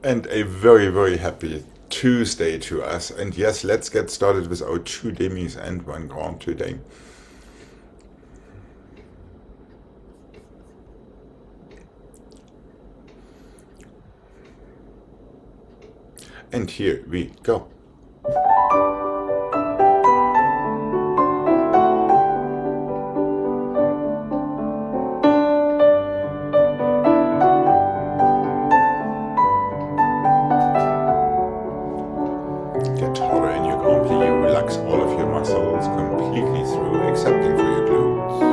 And a very, very happy Tuesday to us. And yes, let's get started with our two demis and one grand today. And here we go. Get taller in your grand plie. You relax all of your muscles completely through, excepting for your glutes.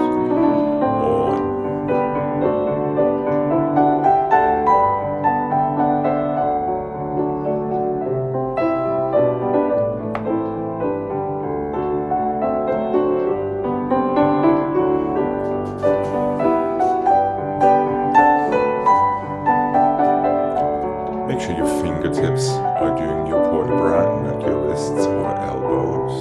Make sure your fingertips are doing your vertebrae, not your wrists or elbows.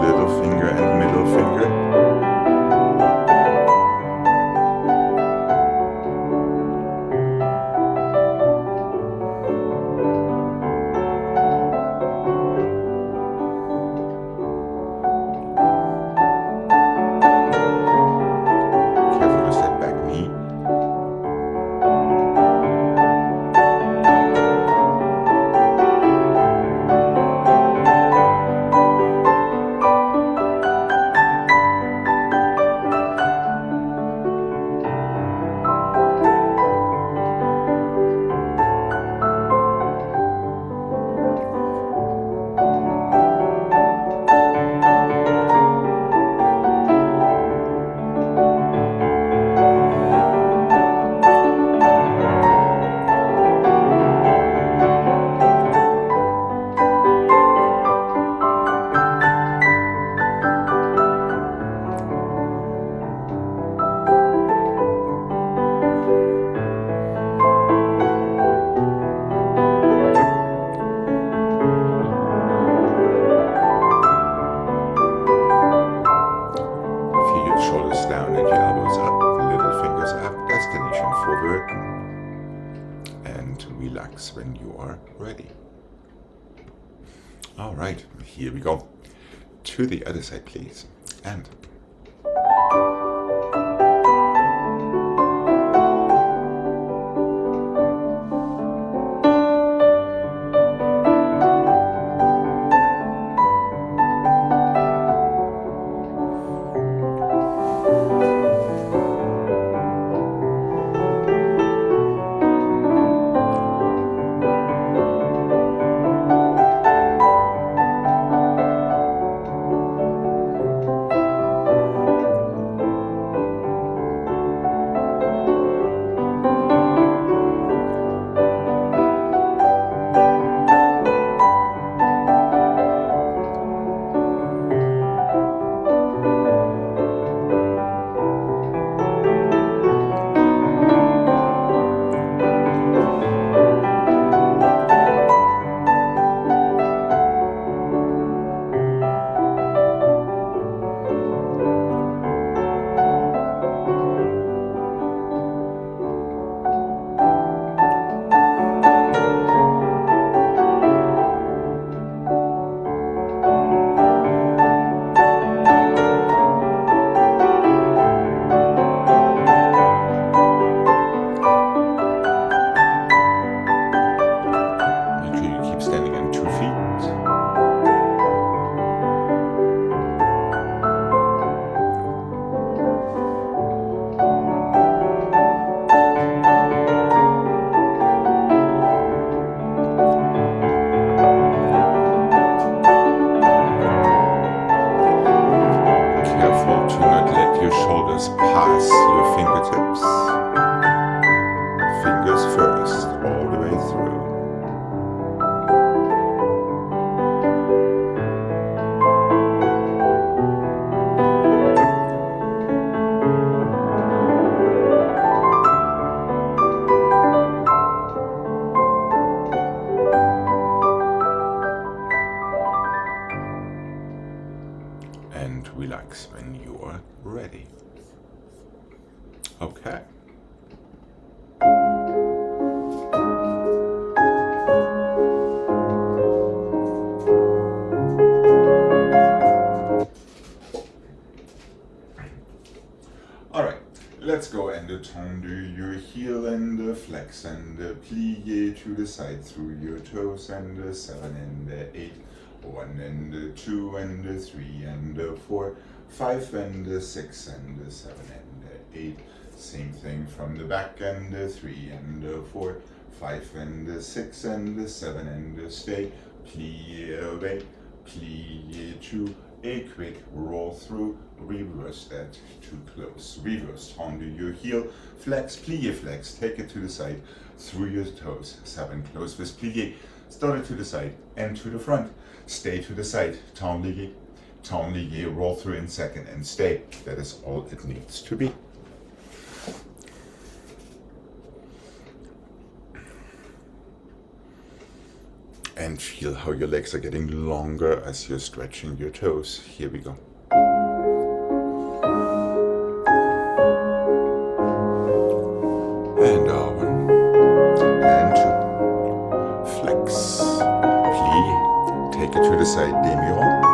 Little finger and middle finger. Careful with that back knee. Shoulders down and your elbows up, little fingers up, destination forward, and relax when you are ready. All right, here we go. To the other side, please. And pass your fingertips. Fingers first, all the way through. And relax. relax when you're ready. Okay. Alright, let's go and tendre your heel and flex and plie to the side through your toes and 7 and 8, 1 and 2 and 3 and 4, 5 and 6 and 7 and 8. Same thing from the back and 3 and 4, 5 and 6 and 7 and stay. Plie away, plie to a quick roll through, reverse that to close, reverse, tendre your heel, flex, plie, flex, take it to the side, through your toes, 7, close with plie, start it to the side and to the front, stay to the side, tendre lié, roll through in second and stay. That is all it needs to be. And feel how your legs are getting longer as you're stretching your toes. Here we go. And 1 and 2. Flex. Plie. Take it to the side, demi-rond.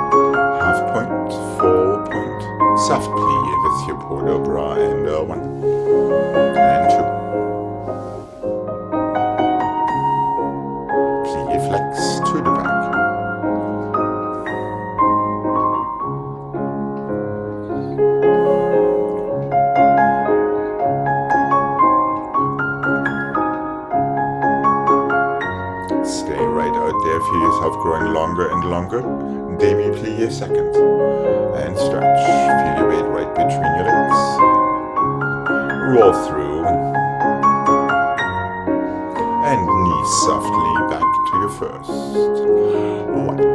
Half point, full point. Soft plie with your polo bra. And 1 and 2. Flex to the back. Stay right out there, feel yourself growing longer and longer. Demi-plie second. And stretch. Feel your weight right between your legs. Roll through. And knees softly back to your first. 1.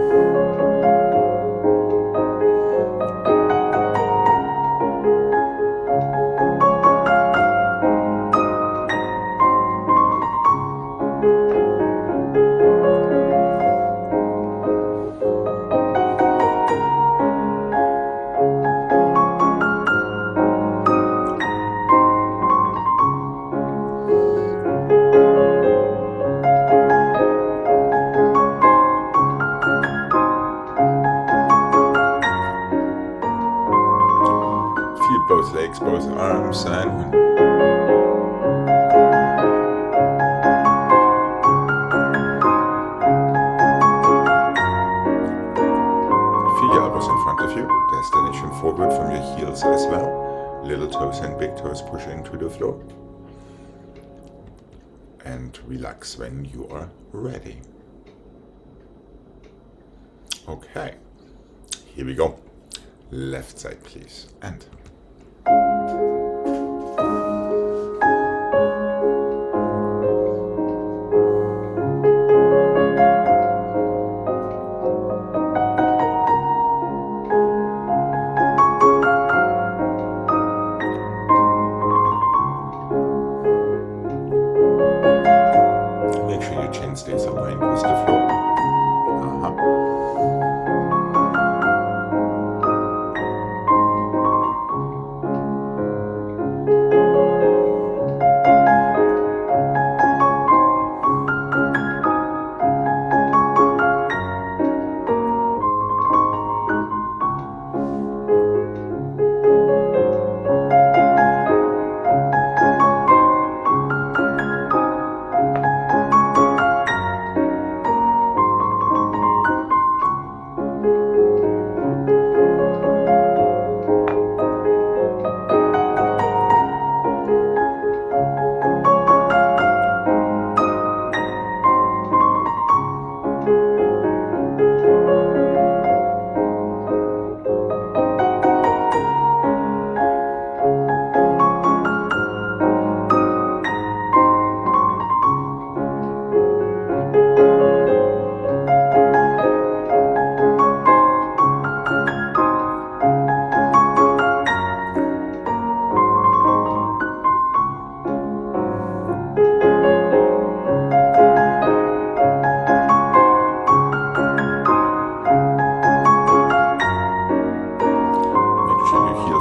Both legs, both arms, and 1. Feel your elbows in front of you, destination forward from your heels as well. Little toes and big toes pushing to the floor. And relax when you are ready. Okay, here we go. Left side, please, and make sure your chin stays aligned with the floor.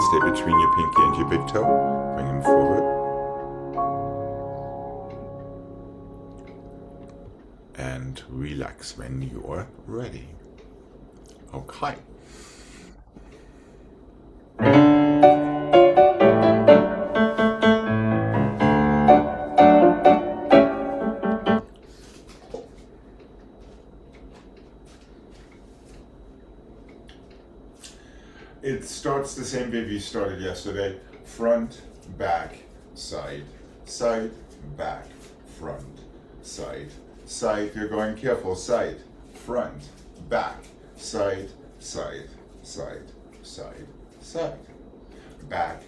stay between your pinky and your big toe. Bring them forward. And relax when you are ready. Okay. It starts the same way we started yesterday. Front, back, side, side, back, front, side, side. You're going careful. Side, front, back, side, side, side, side, side. Back,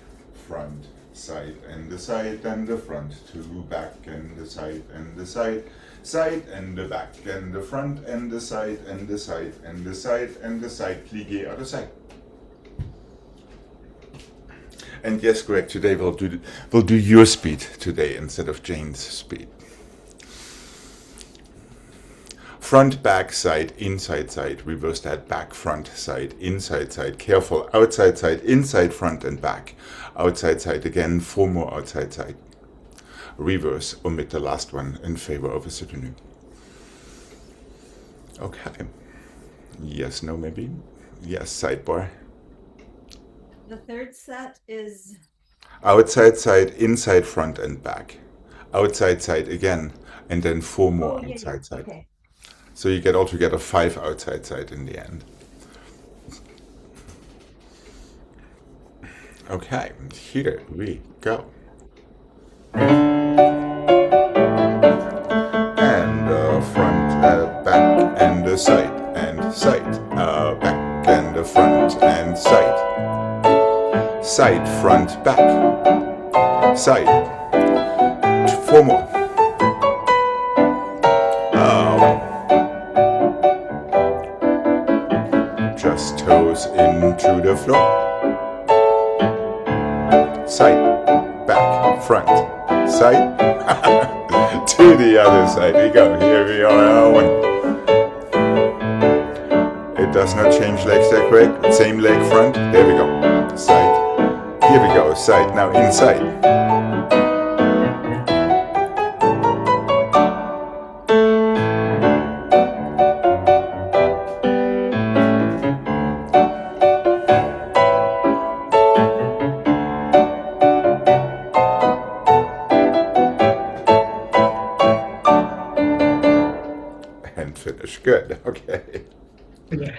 front, side, and the side, and the front. Two, back, and the side, and the side. Side, and the back, and the front, and the side, and the side, and the side, and the side. Plié other side. And yes, Greg, today we'll do your speed today instead of Jane's speed. Front, back, side, inside, side. Reverse that. Back, front, side, inside, side. Careful. Outside, side, inside, front, and back. Outside, side again. 4 more outside, side. Reverse. Omit the last one in favor of a soutenu. Okay. Yes, no, maybe. Yes, sidebar. The third set is outside, side, inside, front, and back. Outside, side again, and then 4 more outside, side. Okay. So you get altogether 5 outside, side in the end. Okay, here we go. And front, back, and the side, and side. Back, and the front, and side. Side, front, back, side. 4 more. Just toes into the floor. Side, back, front, side. To the other side we go. Here we are. 1. It does not change legs that quick. Same leg front. There we go. Side. Here we go, side, now inside. And finish, good, okay. Yeah.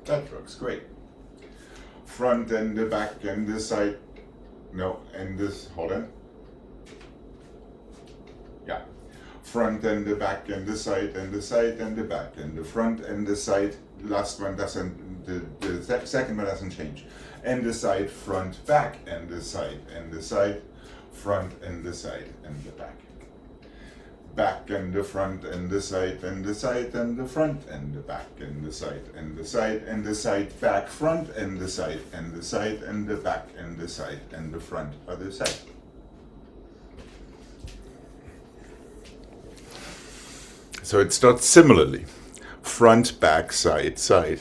That looks great. Front and the back and the side. No, and this, hold on. Yeah. Front and the back and the side and the side and the back and the front and the side. Last one doesn't, the second one doesn't change. And the side, front, back, and the side, front and the side and the back. Back and the front and the side and the side and the front and the back and the side and the side and the side, back, front and the side and the side and the back and the side and the front, other side. So it starts similarly. Front, back, side, side.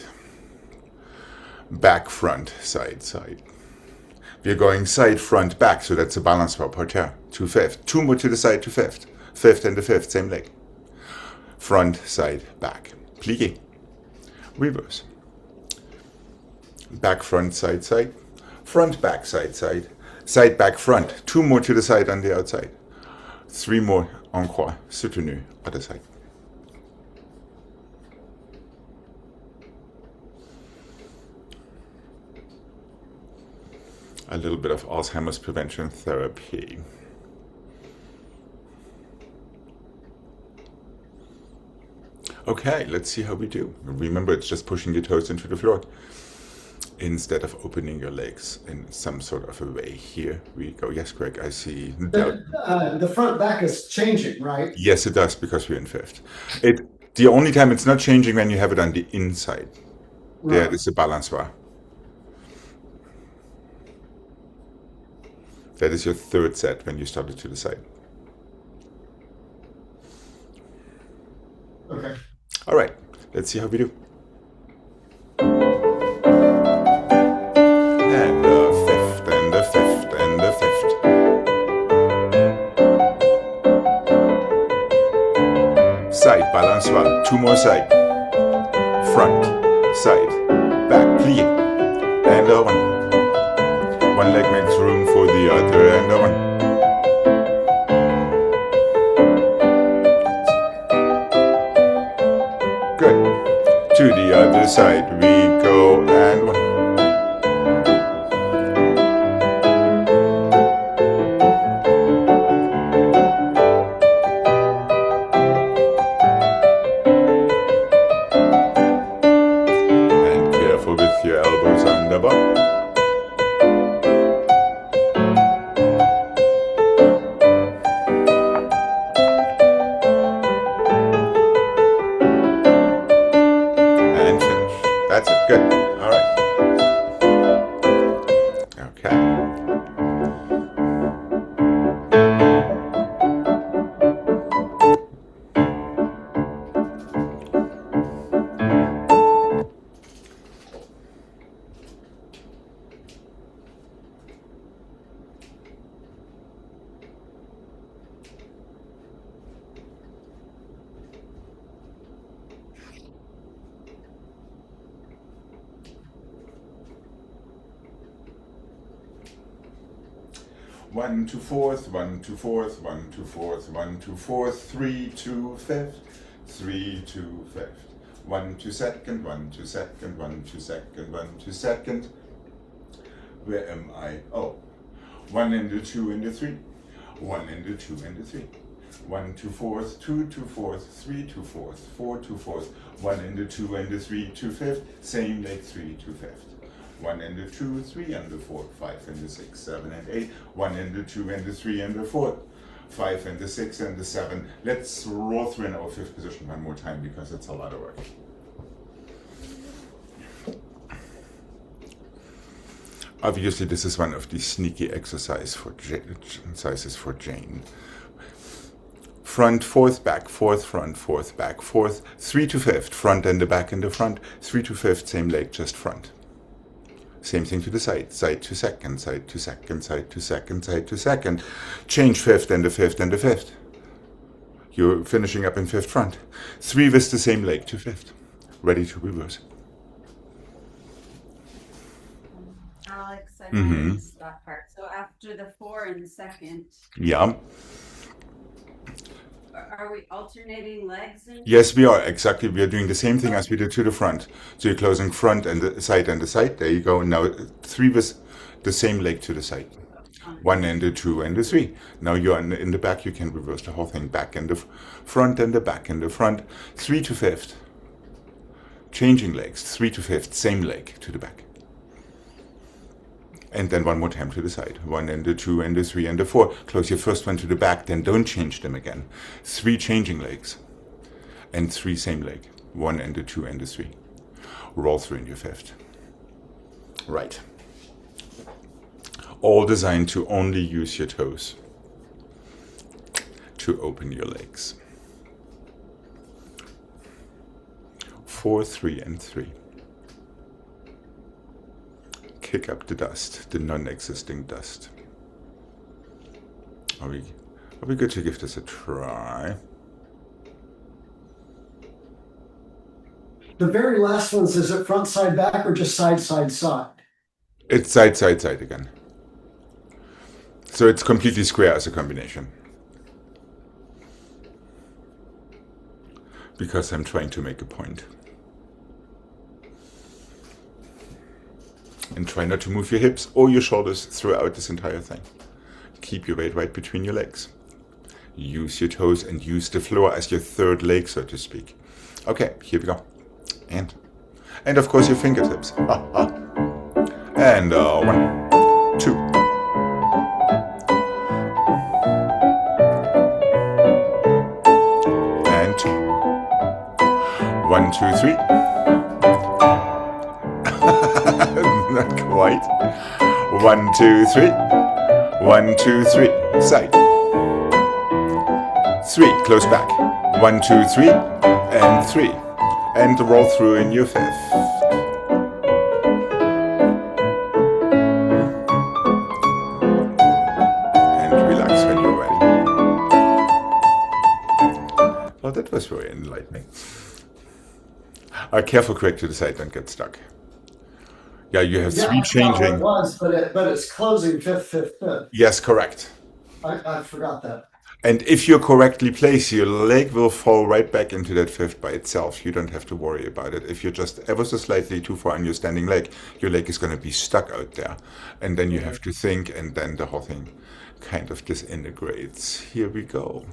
Back, front, side, side. We're going side, front, back, so that's a balance for parterre. 2 fifth. 2 more to the side, 2 fifth. Fifth and the fifth, same leg. Front, side, back. Plié. Reverse. Back, front, side, side. Front, back, side, side. Side, back, front. 2 more to the side on the outside. 3 more en croix, soutenu, other side. A little bit of Alzheimer's prevention therapy. Okay, let's see how we do. Remember, it's just pushing your toes into the floor. instead of opening your legs in some sort of a way. Here we go. Yes, Greg, I see. The front back is changing, right? Yes, it does, because we're in fifth. The only time it's not changing when you have it on the inside. There Right. is a balance bar. That is your third set when you start it to the side. Okay. All right, let's see how we do. And the fifth, and the fifth, and the fifth. Side, balance bar. Two more side. Front, side, back, plie. And the one. One leg makes room for the other, and the one. Good. To the other side we go, and one. And careful with your elbows on the bar. And finish. That's it. Good. All right. Okay. One to fourth, one to fourth, one to fourth, one to fourth, three to fifth, three to fifth. One to second, one to second, one to second, one to second. Where am I? Oh, one and the two and the three. One and the two and the three. One to fourth, two to fourth, three to fourth, four to fourth. One and the two and the three to fifth. Same like three to fifth. One and the two, three and the four, five and the six, seven and eight. One and the two and the three and the four, five and the six and the seven. Let's roll through in our fifth position one more time, because it's a lot of work. Obviously, this is one of the sneaky exercises for Jane. Front, fourth, back, fourth, front, fourth, back, fourth, three to fifth, front and the back and the front, three to fifth, same leg, just front. Same thing to the side, side to second, side to second, side to second, side to second. Change fifth and the fifth and the fifth. You're finishing up in fifth front. Three with the same leg to fifth. Ready to reverse. Alex, I missed that part. So after the four in second, Yeah. are we alternating legs? Yes, we are. Exactly. We are doing the same thing as we did to the front. So you're closing front and the side and the side. There you go. Now three with the same leg to the side. One and the two and the three. Now you're in the back. You can reverse the whole thing. Back and the front and the back and the front. Three to fifth. Changing legs. Three to fifth. Same leg to the back. And then one more time to the side. One and the two and the three and the four. Close your first one to the back, then don't change them again. Three changing legs. And three same leg. One and the two and the three. Roll through in your fifth. Right. All designed to only use your toes to open your legs. 4, 3, and 3. Kick up the dust, the non-existing dust. Are we good to give this a try? The very last ones, is it front, side, back, or just side, side, side? It's side, side, side again. So it's completely square as a combination. Because I'm trying to make a point. And try not to move your hips or your shoulders throughout this entire thing. Keep your weight right between your legs. Use your toes and use the floor as your third leg, so to speak. Okay, here we go. And of course your fingertips. And 1, 2. And 2. 1, 2, 3. Not quite. 1, 2, 3. 1, 2, 3. Side. 3. Close back. 1, 2, 3. And 3. And roll through in your 5th. And relax when you're ready. Well, that was very enlightening. Careful, Craig, to the side, don't get stuck. Yeah, you have 3 changing. It was, but it's closing 5th, 5th, 5th. Yes, correct. I forgot that. And if you're correctly placed, your leg will fall right back into that 5th by itself. You don't have to worry about it. If you're just ever so slightly too far on your standing leg, your leg is going to be stuck out there. And then you have to think, and then the whole thing kind of disintegrates. Here we go.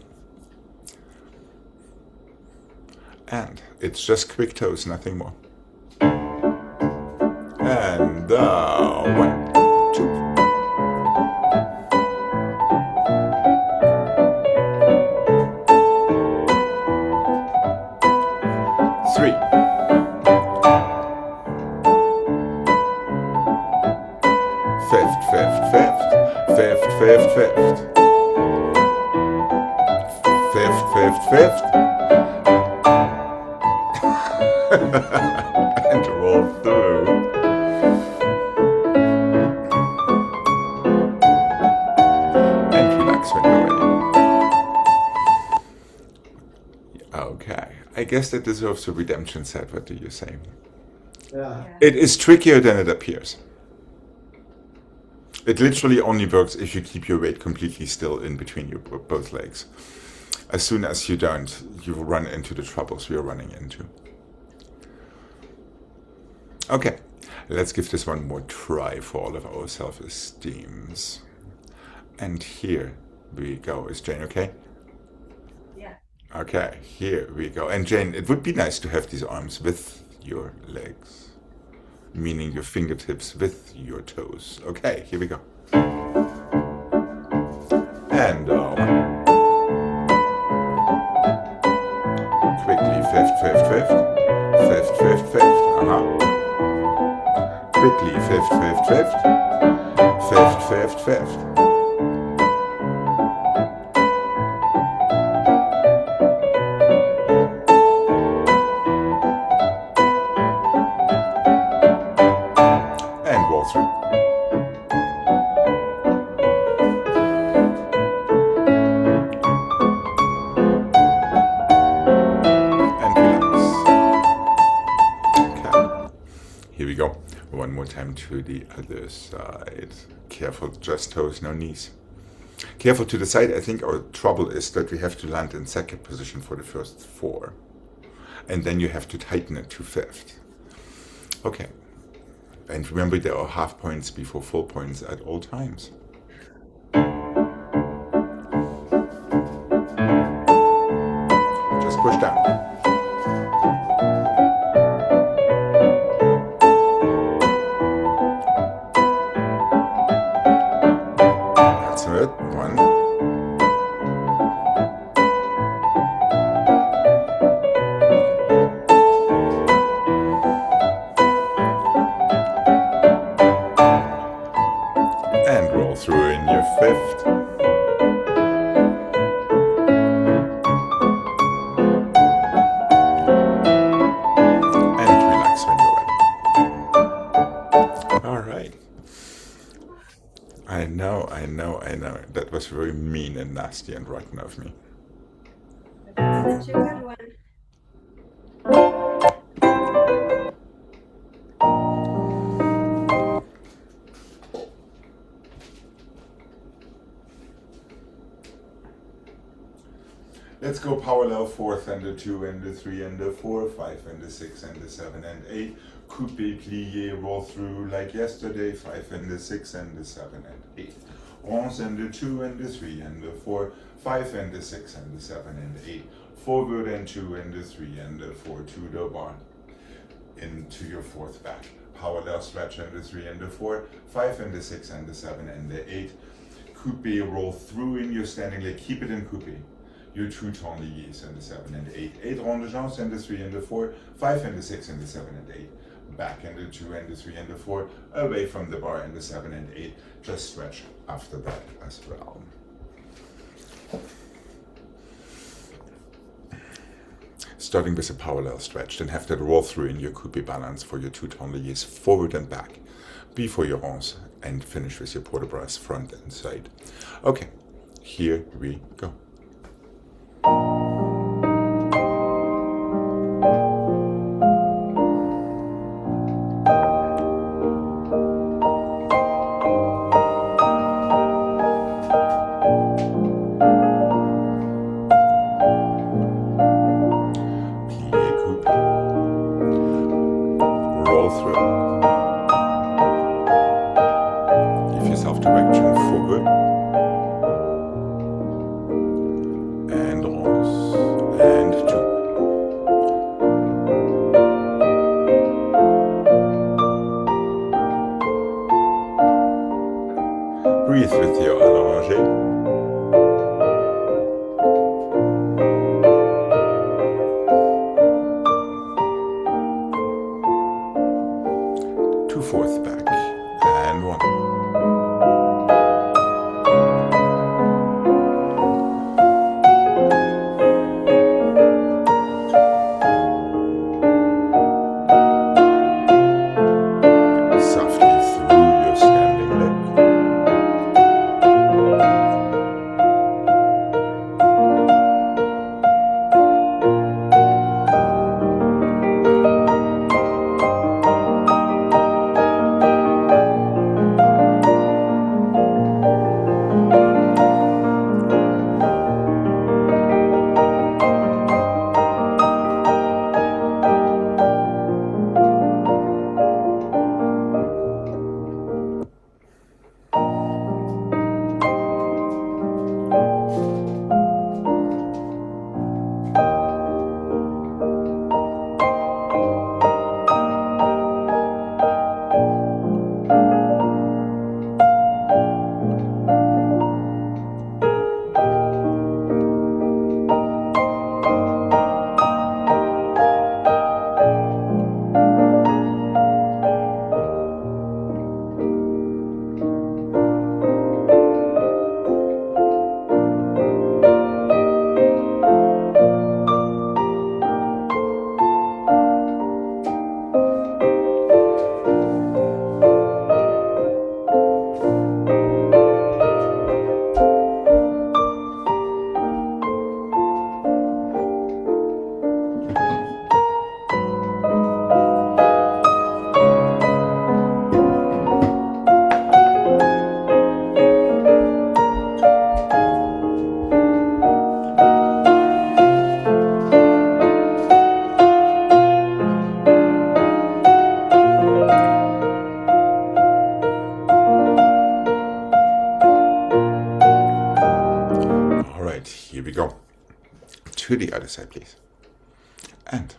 And it's just quick toes, nothing more. And 1, 2. 3. 5th, 5th, 5th. 5th, 5th, 5th. 5th, 5th, 5th. And roll through. And relax when you're ready. Okay, I guess that deserves a redemption set. What do you say? Yeah. It is trickier than it appears. It literally only works if you keep your weight completely still in between your both legs. As soon as you don't, you will run into the troubles we are running into. Okay, let's give this one more try for all of our self-esteems. And here we go. Is Jane okay? Yeah. Okay, here we go. And Jane, it would be nice to have these arms with your legs, meaning your fingertips with your toes. Okay, here we go. And 1. Quickly, 5th, 5th, 5th. 5th, 5th, 5th. Quickly, 5th, 5th, 5th. 5th, 5th, 5th. And roll through. And relax. Okay. Here we go. One more time to the other side. Careful, just toes, no knees. Careful to the side. I think our trouble is that we have to land in 2nd position for the first 4. And then you have to tighten it to 5th. Okay. And remember, there are half points before full points at all times. Just push down. That's it. 1. And roll through in your 5th. And relax when you're ready. All right. I know. That was very mean and nasty and rotten of me. That's such a good one. Let's go parallel 4th and the 2 and the 3 and the 4, 5 and the 6 and the 7 and 8. Coupé, plié, roll through like yesterday. 5 and the 6 and the 7 and 8. 11 and the 2 and the 3 and the 4, 5 and the 6 and the 7 and 8. Forward and 2 and the 3 and the 4 to the bar. Into your 4th back. parallel stretch in the 3 and the 4, 5 and the 6 and the 7 and the 8. Coupé, roll through in your standing leg, keep it in coupé. Your 2 tourniquets and the 7 and 8. 8 rond de jambes and the 3 and the 4, 5 and the 6 and the 7 and 8. Back in the 2 and the 3 and the 4, away from the bar and the 7 and 8. Just stretch after that as well. Starting with a parallel stretch, then have that roll through in your coupé balance for your 2 tourniquets forward and back before your ronds, and finish with your port de bras front and side. Okay, here we go. Breathe with your allongé. Two fourths back and 1. Here we go. To the other side, please. And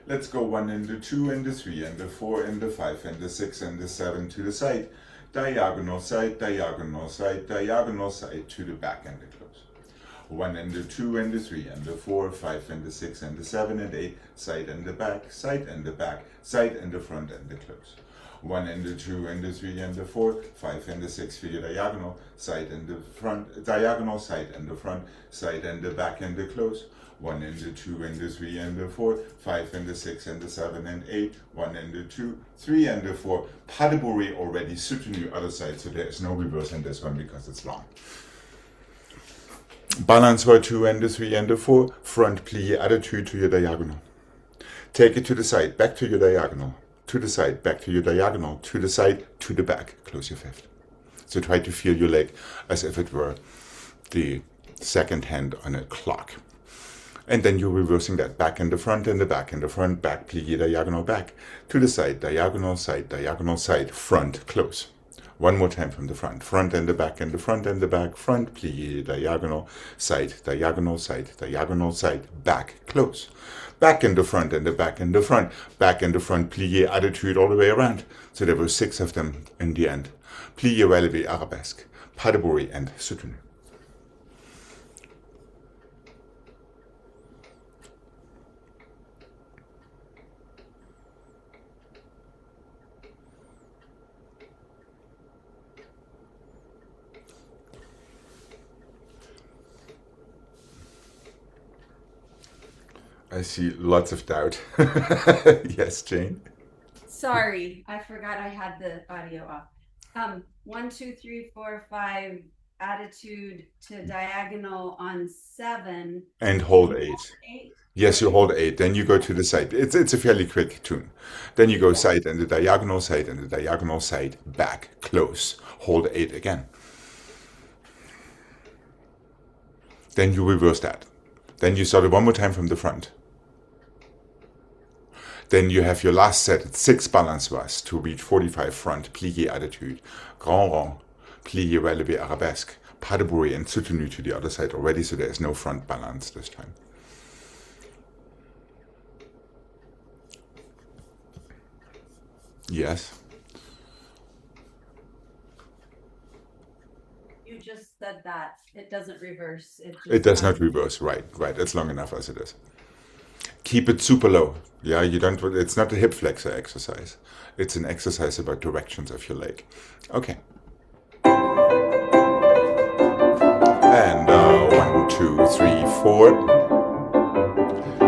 Let's go 1 and the 2 and the 3 and the 4 and the 5 and the 6 and the 7 to the side. Diagonal side, diagonal side, diagonal side to the back and the close. 1 and the 2 and the 3 and the 4, 5 and the 6 and the 7 and 8, side and the back, side and the back, side and the front and the close. 1 and the 2 and the 3 and the 4, 5 and the 6 for your diagonal, side and the front, diagonal side and the front, side and the back and the close. 1 and the 2 and the 3 and the 4, 5 and the 6 and the 7 and 8, 1 and the 2, 3 and the 4. Pas de bourrée already, soutenu other side, so there is no reverse in this one because it's long. Balance for 2 and the 3 and the 4, front plie attitude to your diagonal. Take it to the side, back to your diagonal, to the side, back to your diagonal, to the side, to the back, close your fifth. So try to feel your leg as if it were the second hand on a clock. And then you're reversing that back and the front and the back and the front, back, plie, diagonal, back, to the side, diagonal, side, front, close. One more time from the front, front and the back and the front and the back, front, plie, diagonal, side, back, close. Back and the front and the back and the front, back and the front, plie, attitude all the way around. So there were 6 of them in the end. Plie, relevé, arabesque, pas de bourrée, and soutenu. I see lots of doubt. Yes, Jane? Sorry, I forgot I had the audio off. 1, 2, 3, 4, 5, attitude to diagonal on 7. And hold 8. 8. Yes, you hold 8. Then you go to the side. It's a fairly quick tune. Then you go side and the diagonal side, back, close. Hold 8 again. Then you reverse that. Then you start it one more time from the front. Then you have your last set at 6 balance was to reach 45 front, plié attitude, grand rond, plié relevé arabesque, pas de bourrée, and soutenu to the other side already, so there is no front balance this time. Yes? You just said that. It doesn't reverse. It does not reverse, right. It's long enough as it is. Keep it super low. Yeah, it's not a hip flexor exercise. It's an exercise about directions of your leg. Okay. And 1, 2, 3, 4.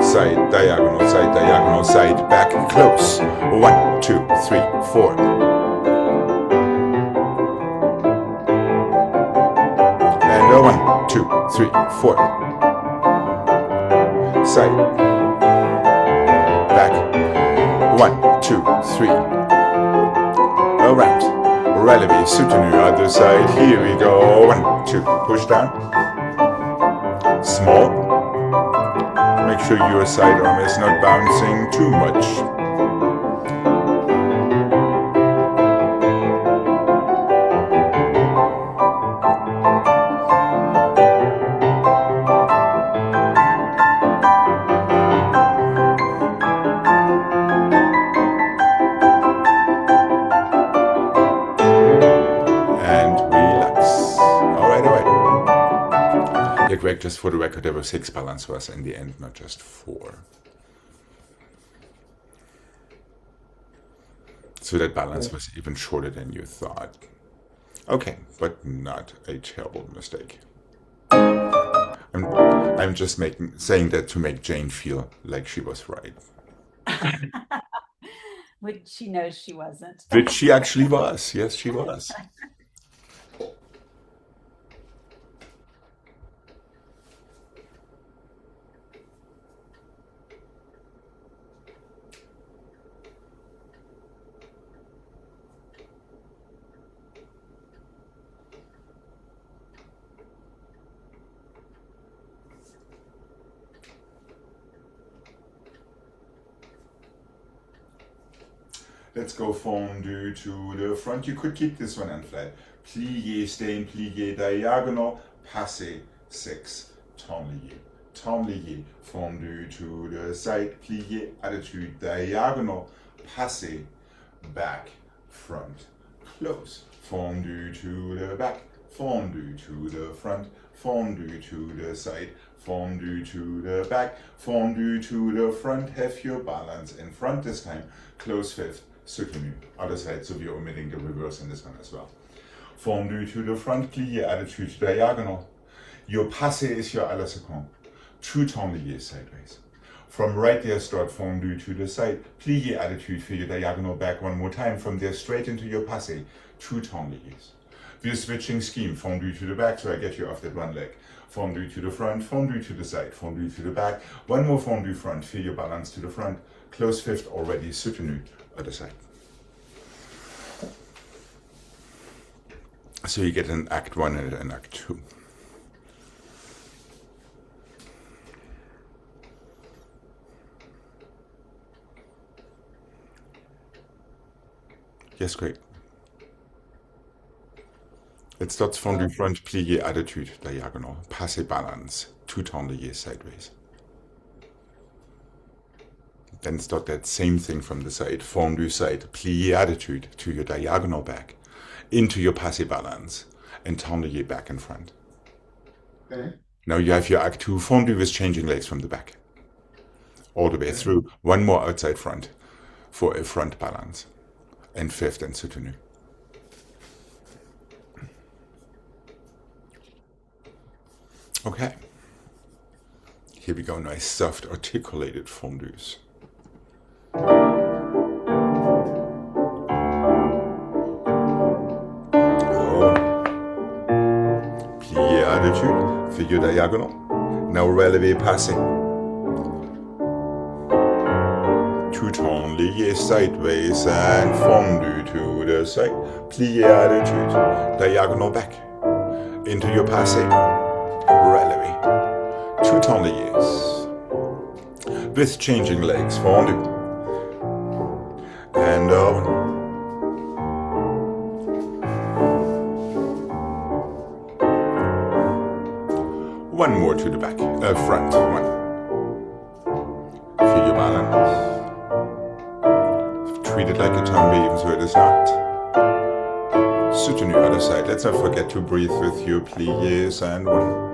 Side, diagonal, side, back, close. 1, 2, 3, 4. And 1, 2, 3, 4. Side. Back, 1, 2, 3, around, relevé, soutenu, other side, here we go, 1, 2, push down, small, make sure your side arm is not bouncing too much. Greg, just for the record, there were 6 balance was in the end, not just 4. So that balance was even shorter than you thought. Okay, but not a terrible mistake. I'm just saying that to make Jane feel like she was right. Which she knows she wasn't. Which she actually was. Yes, she was. Let's go fondu to the front. You could keep this one and flat. Plié, stay in plié, diagonal, passé, 6, temps lié. temps lié, fondu to the side, plié, attitude, diagonal, passé, back, front, close, fondu to the back, fondu to the front, fondu to the side, fondu to the back, fondu to the front, have your balance in front this time, close fifth, soutenu, other side, so we're omitting the reverse in this one as well. Fondu to the front, plié, attitude, diagonal. Your passé is your à la seconde, two temps liés sideways. From right there, start fondu to the side, plié, attitude for your diagonal back one more time, from there straight into your passé, two temps liés. We're switching scheme, fondu to the back, so I get you off that one leg. Fondu to the front, fondu to the side, fondu to the back, one more fondu front, feel your balance to the front, close fifth already, soutenu, other side. So you get an act 1 and an act 2. Yes, great. It starts fondu front, plié, attitude, diagonal, passé, balance, two temps liés sideways. Then start that same thing from the side, fondu side, plié, attitude to your diagonal back, into your passé, balance, and temps lié back and front. Okay. Now you have your act 2 fondu with changing legs from the back, all the way through, one more outside front for a front balance, and fifth and soutenu. Okay, here we go, nice soft articulated fondus. Plié, attitude, figure diagonal. Now relevé, passé. Two temps liés sideways and fondu to the side. Plié, attitude, diagonal back. Into your passé. Relevé. Two temps liés. With changing legs, fondu. And over. One more to the back, front, one. Feel your balance. Treat it like a tumble even so it is not. Soutenu other side. Let's not forget to breathe with your pliés and one.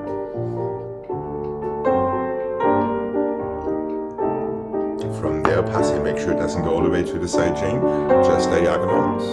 From there, passé, make sure it doesn't go all the way to the side chain, just diagonals.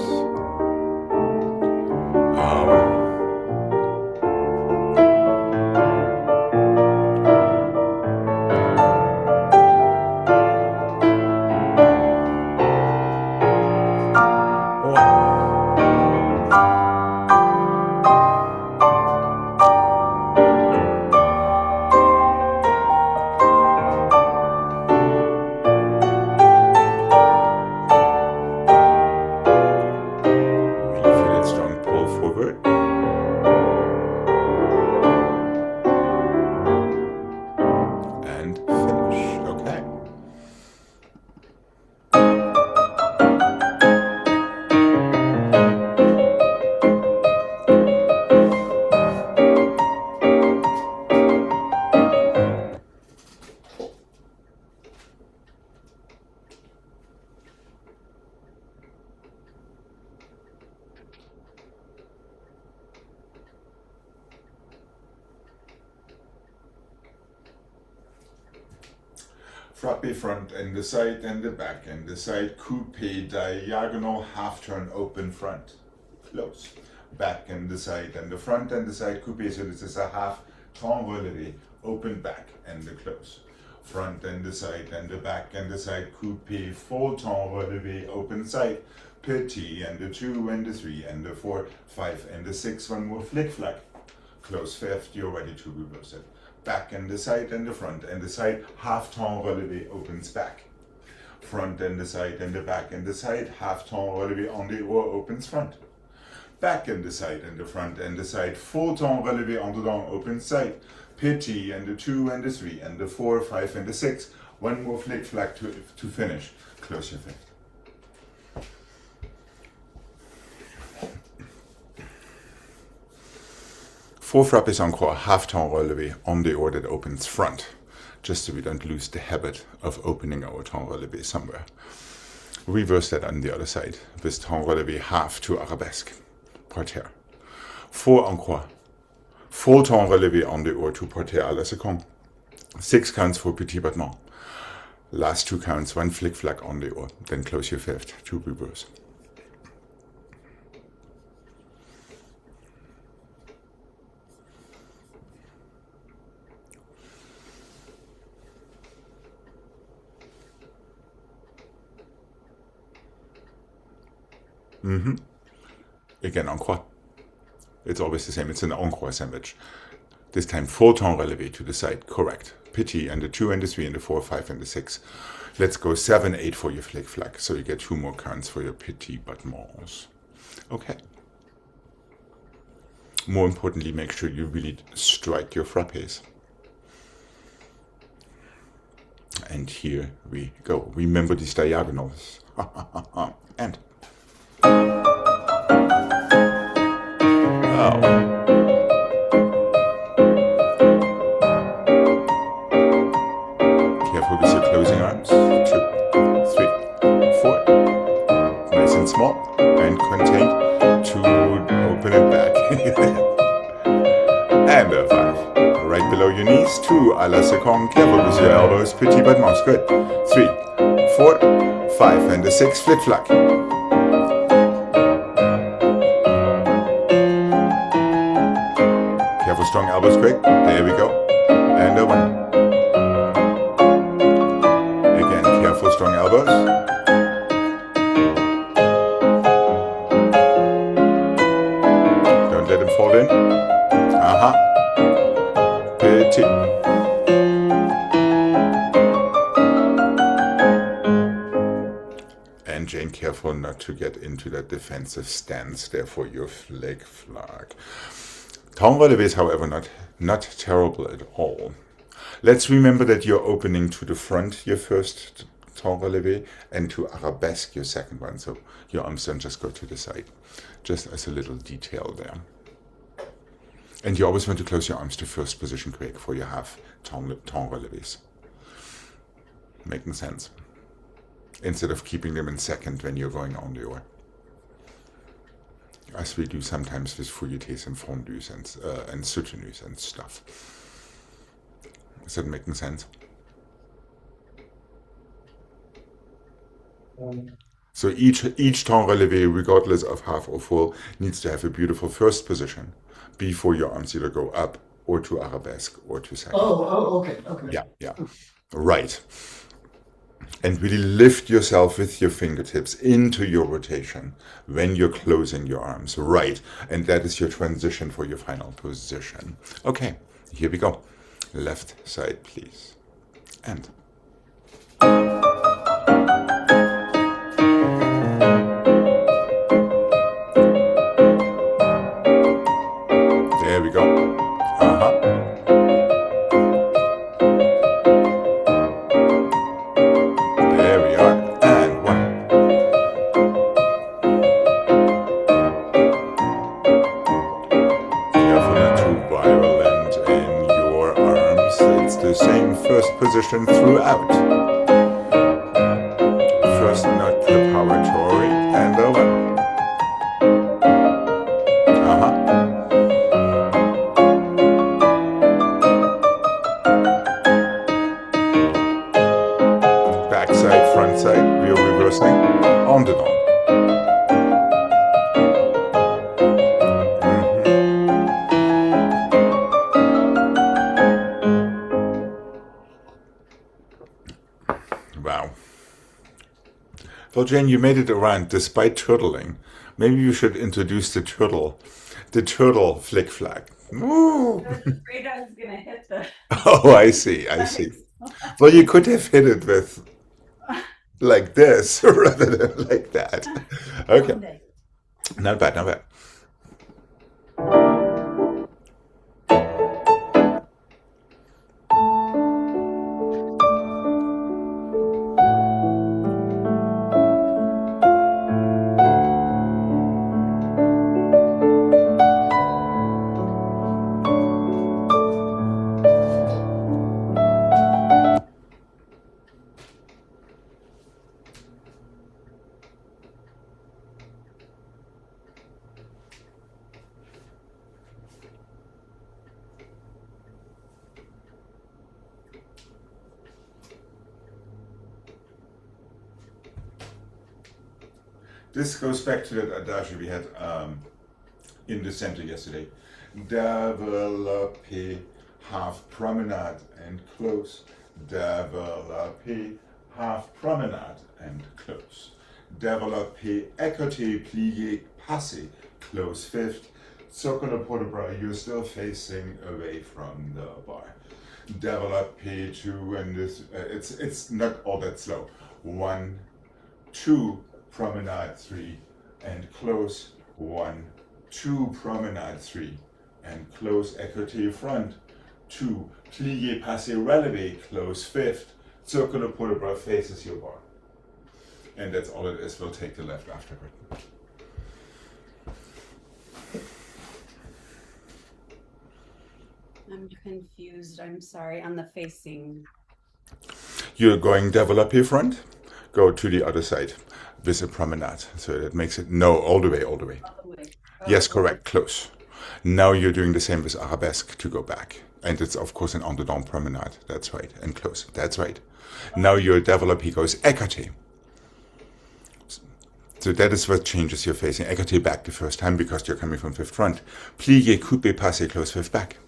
Frappe front and the side and the back and the side, coupe, diagonal, half turn, open front, close. Back and the side and the front and the side, coupe, so this is a half temps relevé, open back and the close. Front and the side and the back and the side, coupe, full temps relevé, open side, petit and the 2 and the 3 and the 4, 5 and the 6, one more flick flack. Close fifth, you're ready to reverse it. Back and the side and the front and the side, half temps relevé, opens back. Front and the side and the back and the side, half temps relevé on the or opens front. Back and the side and the front and the side, full temps relevé on the long, opens side. Petit and the 2 and the 3 and the 4, 5 and the 6, one more flick flack to finish. Close your fifth. Four frappes encore, half temps relevé on the or that opens front. just so we don't lose the habit of opening our temps relevé somewhere. Reverse that on the other side with temps relevé half to arabesque, parterre. 4 en croix. Full temps relevé en dehors to parterre à la seconde. 6 counts for petit battement. Last 2 counts, 1 flick flack en dehors. Then close your 5th to reverse. Again, en croix. It's always the same. It's an en croix sandwich. This time, full temps relevé to the side. Correct. Petit and the 2 and the 3 and the 4, 5 and the 6. Let's go 7, 8 for your flick flack. So you get 2 more counts for your petit battements. Okay. More importantly, make sure you really strike your frappes. And here we go. Remember these diagonals. And. Oh. Careful with your closing arms. 2, 3, 4. Nice and small. And contained to open it back. And a 5. Right below your knees. 2 à la seconde. Careful with your elbows. Petit battements. Good. 3, 4, 5. And a 6. Flick flack. Strong elbows quick. There we go. And a 1. Again, careful, strong elbows. Don't let them fall in. Aha. Petit. And Jane, careful not to get into that defensive stance there for your flick flag. Temps relevé is, however, not terrible at all. Let's remember that you're opening to the front your first temps relevé and to arabesque your second one. So your arms don't just go to the side. Just as a little detail there. And you always want to close your arms to first position quick for your half temps relevés. Making sense? Instead of keeping them in second when you're going en dehors. As we do sometimes with fouilletés and fondus and soutenus and stuff. Is that making sense? So each temps relevé, regardless of half or full, needs to have a beautiful first position before your arms either go up or to arabesque or to second. Okay. Yeah. Right. And really lift yourself with your fingertips into your rotation when you're closing your arms. Right. And that is your transition for your final position. Okay, here we go. Left side, please. And. There we go. Position throughout. First note preparatory and over. Back side, front side, we're reversing on the dome. Wow. Well, Jane, you made it around despite turtling. Maybe you should introduce the turtle flick flag. I was afraid I was going to hit the... Oh, I see. Well, you could have hit it with like this rather than like that. Okay. Not bad. This goes back to that adagio we had in the center yesterday. Développé, half promenade and close. Développé, half promenade and close. Développé, écarté, plié, passé, close fifth. Circular port de bras, you're still facing away from the bar. Développé 2, and this, it's not all that slow. 1, 2, promenade 3, and close. 1, 2, promenade 3, and close, écarté front. 2, plié, passé, relevé, close fifth. Circular port de bras faces your bar. And that's all it is. We'll take the left afterward. I'm confused. I'm sorry. On the facing. You're going développé front, go to the other side with a promenade. So that makes it, no, all the way, all the way. All the way. Yes, correct, close. Now you're doing the same with arabesque to go back. And it's of course an en-dedans promenade. That's right. And close. That's right. Now your développé goes écarté. So that is what changes your facing. Écarté back the first time because you're coming from fifth front. Plié, coupé, passé, close fifth back.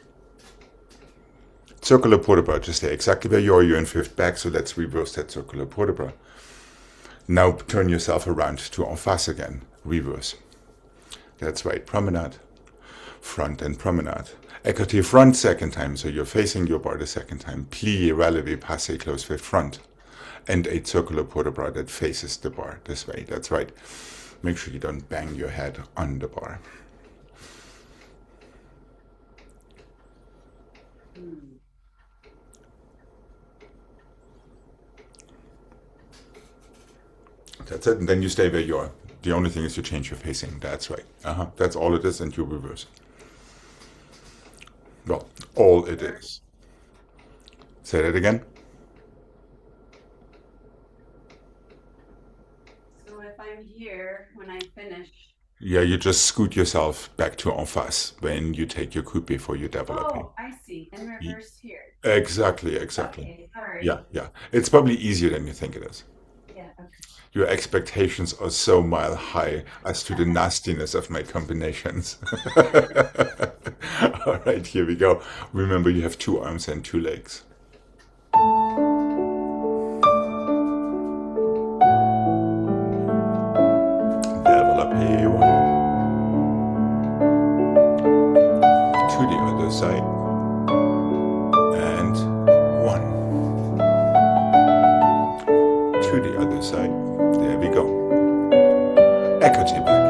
Circular port de bras, just stay exactly where you are. You're in fifth back, so let's reverse that circular port de bras. Now turn yourself around to en face again. Reverse. That's right. Promenade. Front and promenade. Écarté front second time, so you're facing your bar the second time. Plié, relevé, passé, close fifth front. And a circular port de bras that faces the bar this way. That's right. Make sure you don't bang your head on the bar. That's it, and then you stay where you are. The only thing is you change your facing. That's right. That's all it is, and you reverse. Well, all it is. Say that again. So if I'm here when I finish. Yeah, you just scoot yourself back to en face when you take your coupe for your développé. Oh, I see. And reverse here. Exactly. Okay, sorry. Yeah. It's probably easier than you think it is. Yeah, okay. Your expectations are so mile high as to the nastiness of my combinations. All right, here we go. Remember, you have 2 arms and 2 legs. Développé 1. To the other side. And 1. To the other side. There we go. Écarté back.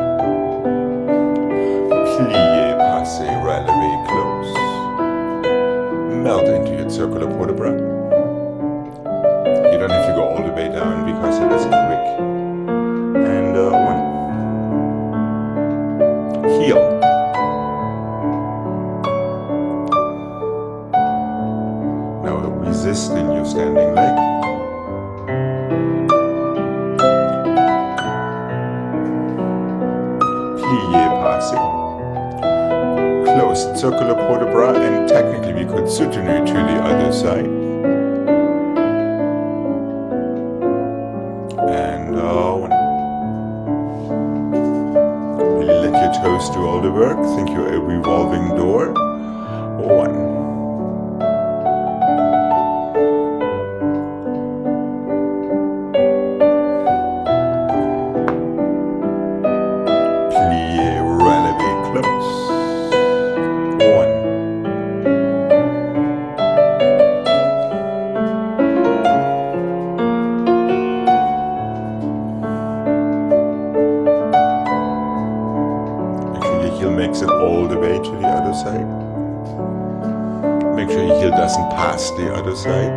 Plié, passé, relevé, close. Melt into your circular port de bras. You don't have to go all the way down because it is quick. And 1. Heel. Now resist in your standing leg. Closed circular port de bras, and technically we could soutenu to the other side. And 1. Really let your toes do all the work. Think you're a revolving door. 1. Makes it all the way to the other side. Make sure your heel doesn't pass the other side.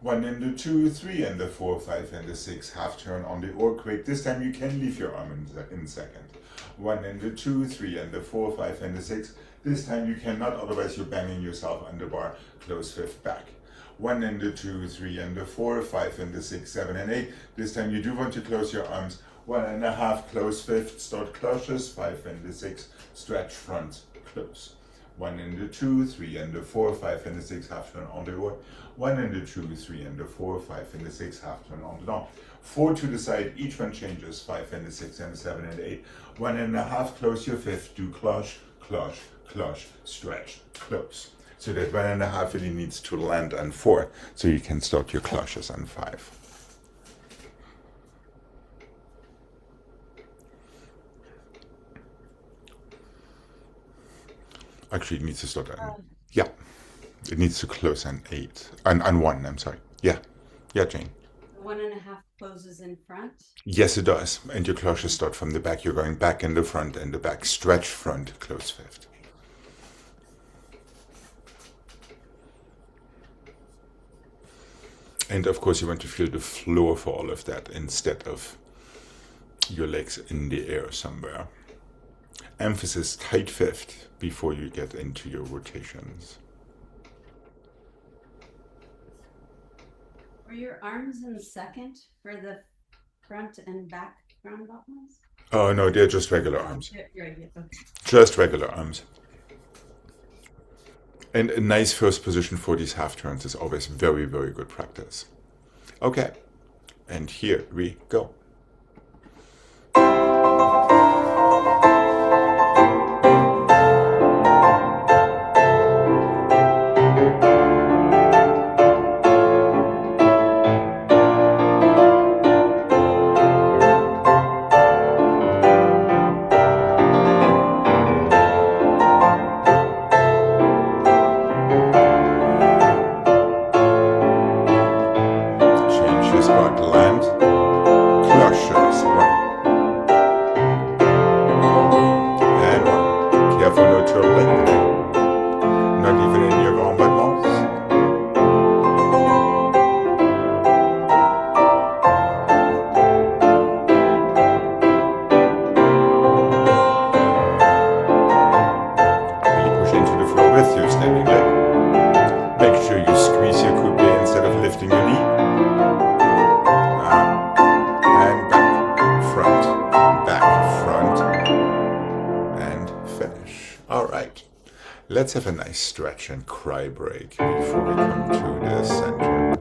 1 and the 2, 3 and the 4, 5 and the 6, half turn on the or quick. This time you can leave your arm in second. 1 and the 2, 3 and the 4, 5 and the 6. This time you cannot, otherwise you're banging yourself on the bar. Close fifth back. 1 and the 2, 3 and the 4, 5 and the 6, 7 and 8. This time you do want to close your arms. 1.5, close fifth, start closes. 5 and the 6, stretch front, close. 1 and the 2, 3 and the 4, 5 and the 6, half turn on the or. 1 and the 2, 3 and the 4, 5 and the 6, half turn on the down. 4 to the side, each one changes. 5 and the 6 and the 7 and the 8. 1.5, close your fifth, do cloche, cloche, cloche, stretch, close. So that 1.5 really needs to land on 4, so you can start your cloches on 5. Actually, it needs to start on, yeah. It needs to close on 8, on 1, I'm sorry. Yeah, yeah, Jane. 1.5 closes in front. Yes, it does. And your cloches start from the back. You're going back in the front and the back. Stretch front, close fifth. And of course, you want to feel the floor for all of that instead of your legs in the air somewhere. Emphasis tight fifth before you get into your rotations. Were your arms in second for the front and back round ones? Oh no, they're just regular arms. Okay. Just regular arms. And a nice first position for these half turns is always very, very good practice. Okay, and here we go. Let's have a nice stretch and cry break before we come to the center.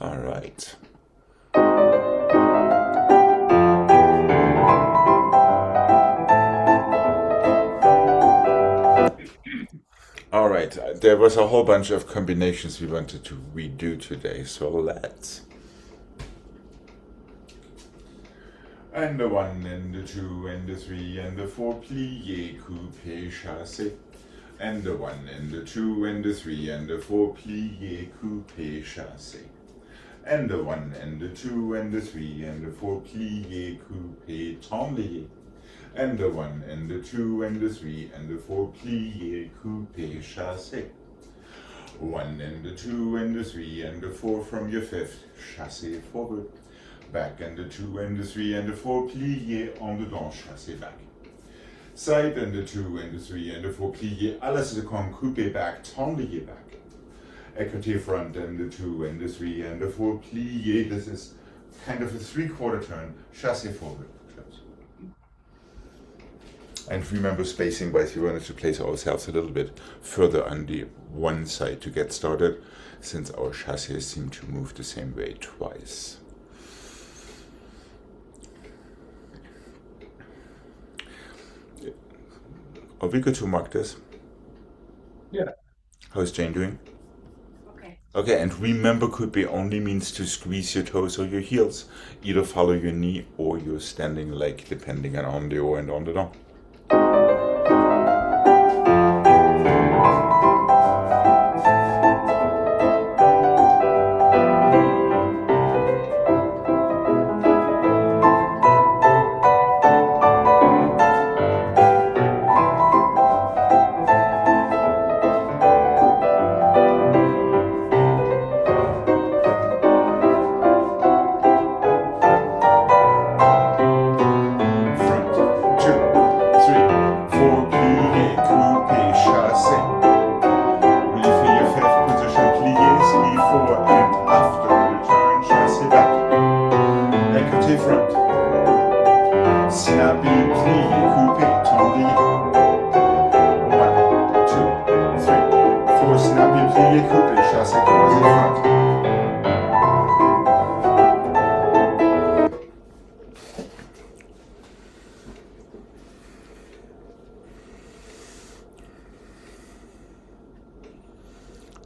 All right. All right. There was a whole bunch of combinations we wanted to redo today, so let's. And the one, and the two, and the three, and the four, plié, coupé, chassé. And the one, and the two, and the three, and the four, plié, coupé, chassé. And the one, and the two, and the three, and the four, plié, coupé, tenlié. And the one, and the two, and the three, and the four, plié, coupé, chassé. One, and the two, and the three, and the four from your fifth, chassé forward. Back, and the two, and the three, and the four, plié, en dedans, chassé back. Side, and the two, and the three, and the four, plié, à la seconde, coupé back, tenlié back. Écarté front, and the two, and the three, and the four, plié. This is kind of a three-quarter turn, chassé forward. And remember spacing wise, we wanted to place ourselves a little bit further on the one side to get started, since our chassis seem to move the same way twice. Are we good to mark this? Yeah. How's Jane doing? Okay. Okay, and remember, coupé only means to squeeze your toes or your heels. Either follow your knee or your standing leg, depending on the haut and on the down.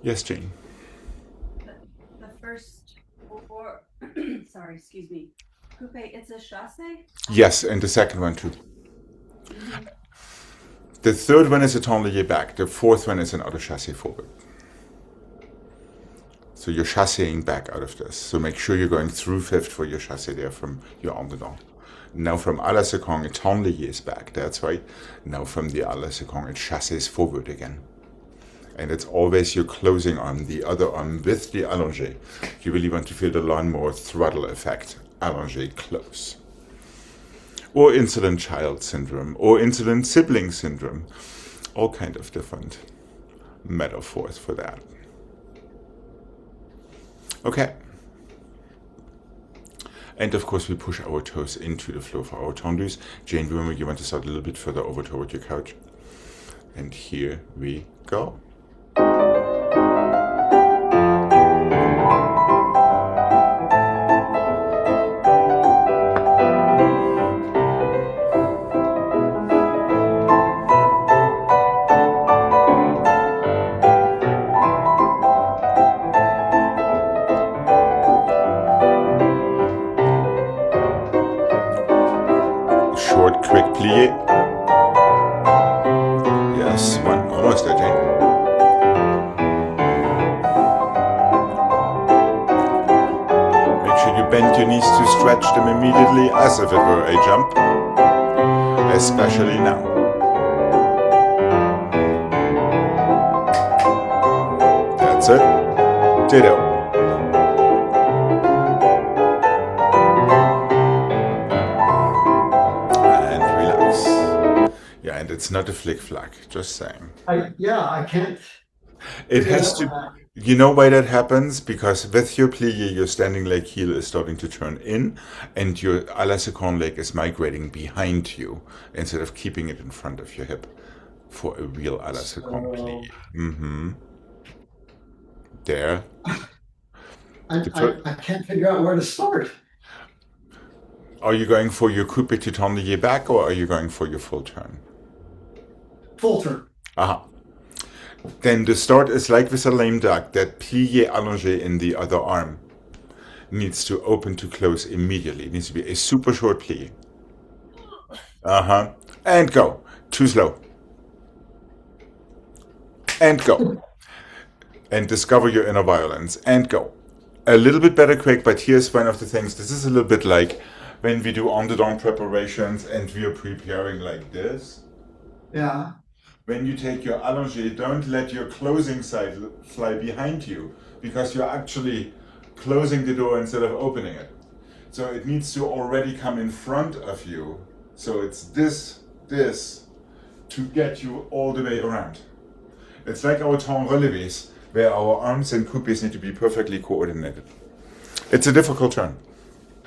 Yes, Jane. The first four, sorry, excuse me. Coupe, it's a chasse? Yes, and the second one too. The third one is a tenlié back. The fourth one is an auto chassé forward. So you're chasséing back out of this. So make sure you're going through fifth for your chassé there from your en dedans. Now from à la seconde, it tenlié is back. That's right. Now from the à la seconde, it chassés forward again. And it's always your closing arm, the other arm with the allongé. You really want to feel the lawnmower throttle effect. Allongé, close. Or insolent child syndrome, or insolent sibling syndrome. All kind of different metaphors for that. Okay. And of course we push our toes into the floor for our tendus. Jane, remember you want to start a little bit further over toward your couch. And here we go. Short, quick plie. Yes, one. Almost there, Jane. Make sure you bend your knees to stretch them immediately as if it were a jump. Especially now. That's it. Ditto. And it's not a flick flack, just saying. I can't. It has to. You know why that happens? Because with your plie, your standing leg heel is starting to turn in, and your à la seconde leg is migrating behind you instead of keeping it in front of your hip for a real à la seconde plie. There. I can't figure out where to start. Are you going for your coupe to tablier back, or are you going for your full turn? Full turn. Aha. Then the start is like with a lame duck, that plié allongé in the other arm needs to open to close immediately. It needs to be a super short plie. Uh-huh. And go. Too slow. And go. And discover your inner violence. And go. A little bit better quick, but here's one of the things. This is a little bit like when we do on-the-dawn preparations and we are preparing like this. Yeah. When you take your allongé, don't let your closing side fly behind you, because you're actually closing the door instead of opening it. So it needs to already come in front of you. So it's this, to get you all the way around. It's like our temps relevés, where our arms and coupes need to be perfectly coordinated. It's a difficult turn.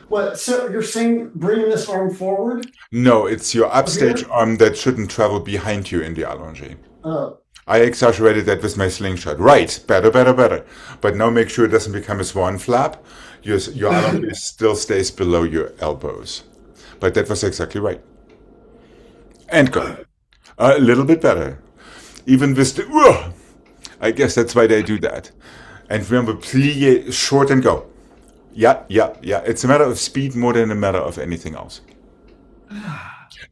What? So you're saying bringing this arm forward? No, it's your upstage Here? arm that shouldn't travel behind you in the allongé. Oh, I exaggerated that with my slingshot. Right, better. But now make sure it doesn't become a swan flap. Your allongé still stays below your elbows. But that was exactly right. And go. A little bit better. Even with the... I guess that's why they do that. And remember, plie, short and go. Yeah. It's a matter of speed more than a matter of anything else.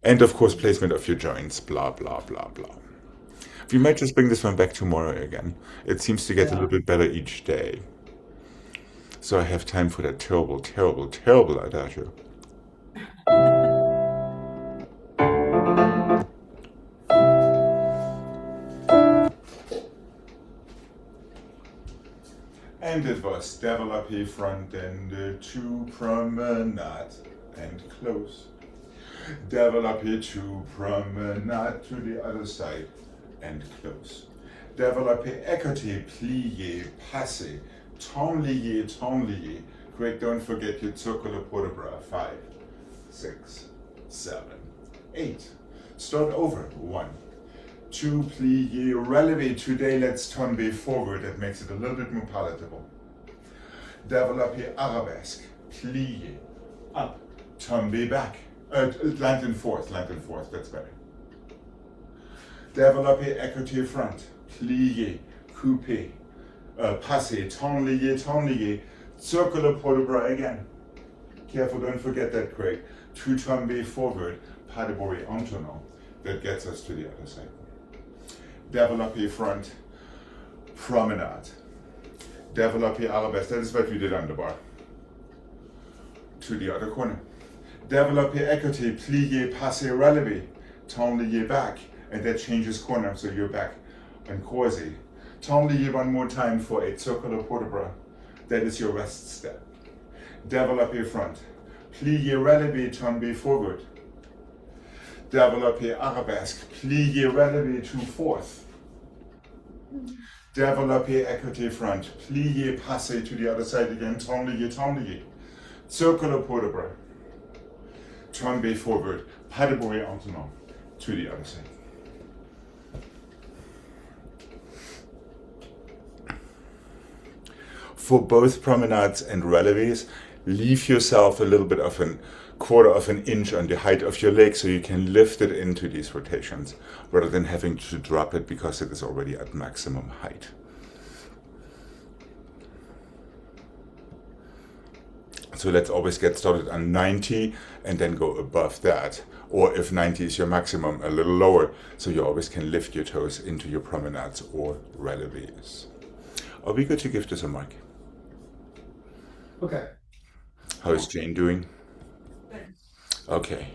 And of course, placement of your joints, blah, blah. We might just bring this one back tomorrow again. It seems to get a little bit better each day. So I have time for that terrible adagio. And it was développé front and to promenade and close. Développé to promenade to the other side and close. Développé écarté, plié, passé, tablier. Great, don't forget your circular port de bras. 5, 6, 7, 8. Start over. 1, 2, plié, relevé. Today let's tomber forward. That makes it a little bit more palatable. Développé arabesque, plié, up, tomber back. Land and forth, that's better. Développé écarté front, plié, coupé, passé, tablier, circular port de bras again. Careful, don't forget that, Craig. To tomber forward, pas de bourrée entonant. That gets us to the other side. Développé front, promenade. Développé arabesque, that is what we did on the bar. To the other corner. Développé écarté, plié, passé, relevé, tablier back, and that changes corner, so you're back and croisé. Tablier one more time for a circular port de bras. That is your rest step. Développé front, plié, relevé, tomber forward. Développé arabesque, plié, relevé to fourth. Développé écarté front, plié, passé to the other side again, tablier. Circular port de bras. Tomber forward, pas de bourrée entonant, to the other side. For both promenades and relevés, leave yourself a little bit of a quarter of an inch on the height of your leg so you can lift it into these rotations rather than having to drop it because it is already at maximum height. So let's always get started on 90 and then go above that. Or if 90 is your maximum, a little lower, so you always can lift your toes into your promenades or relevés. Are we good to give this a mark? okay. How is Jane doing? Good. Okay.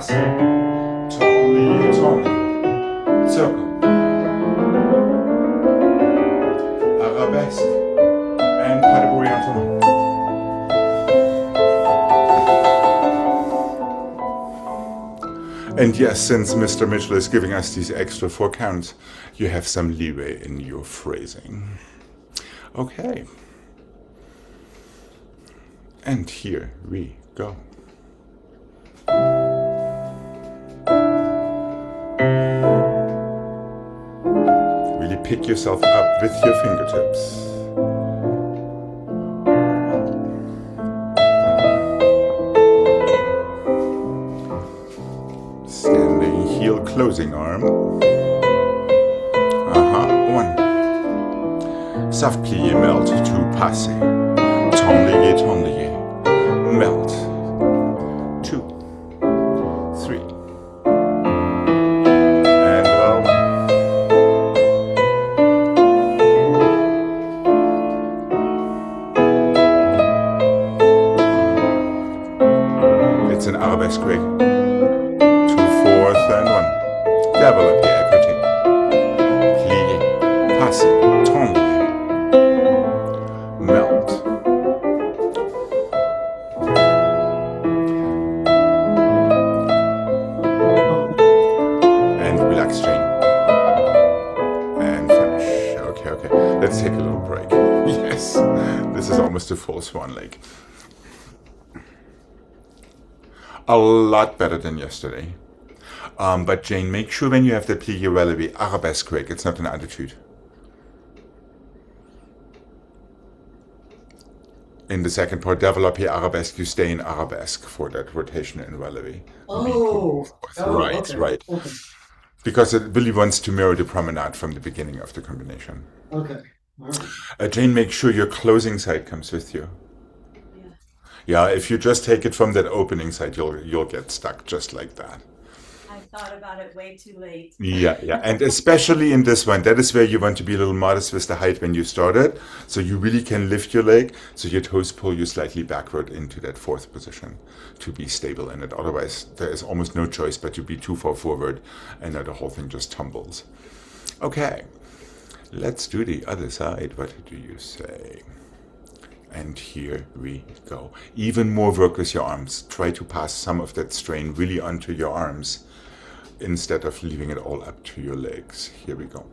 passe, tend-lié, tend-lié, circle, arabesque, and pas de bruit maintenant. And yes, since Mr. Mitchell is giving us these extra 4 counts, you have some leeway in your phrasing. Okay. And here we go. Really pick yourself up with your fingertips. Standing heel closing arm. One. Soft plié melt to passe. Tend-lié, tend-lié. Melt. 2, 3. And low. It's an arabesque Gregg. 2, 4th and 1. Develop the equity. Plié, passe, tend-lié. Melt. And relax, Jane. And finish. Okay. Let's take a little break. Yes, this is almost a full swan lake. A lot better than yesterday. But Jane, make sure when you have the plié relevé arabesque Gregg, it's not an attitude. In the second part, développé arabesque, you stay in arabesque for that rotation in relevé. Right. Okay. Because it really wants to mirror the promenade from the beginning of the combination. Okay. All right. Jane, make sure your closing side comes with you. Yeah. Yeah, if you just take it from that opening side, you'll get stuck just like that. I thought about it way too late. Yeah. And especially in this one, that is where you want to be a little modest with the height when you start it. So you really can lift your leg, so your toes pull you slightly backward into that 4th position to be stable in it. Otherwise, there is almost no choice but to be too far forward, and then the whole thing just tumbles. Okay, let's do the other side. What do you say? And here we go. Even more work with your arms. Try to pass some of that strain really onto your arms, instead of leaving it all up to your legs. Here we go.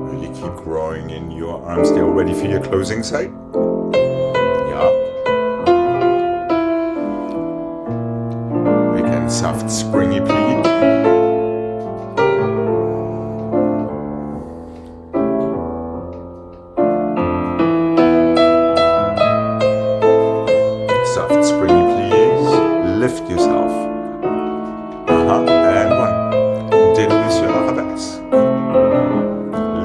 Really keep growing in your arms. They're ready for your closing side. Yeah. Again, soft, springy plie. Lift yourself. And 1. Ditto with your arabesque.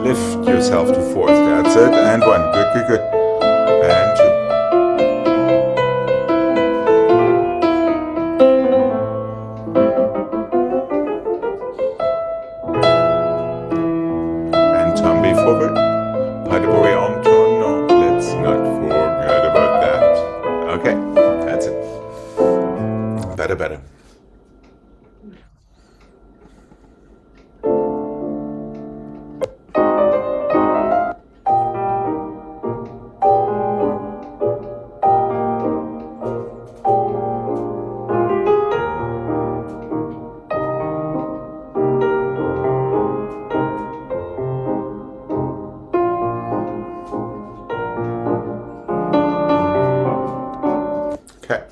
Lift yourself to 4th. That's it. And 1. Good. And 2. And tombe forward. Pas de bruit en tournant. Let's not forget about that. Okay, that's it. Better. Okay.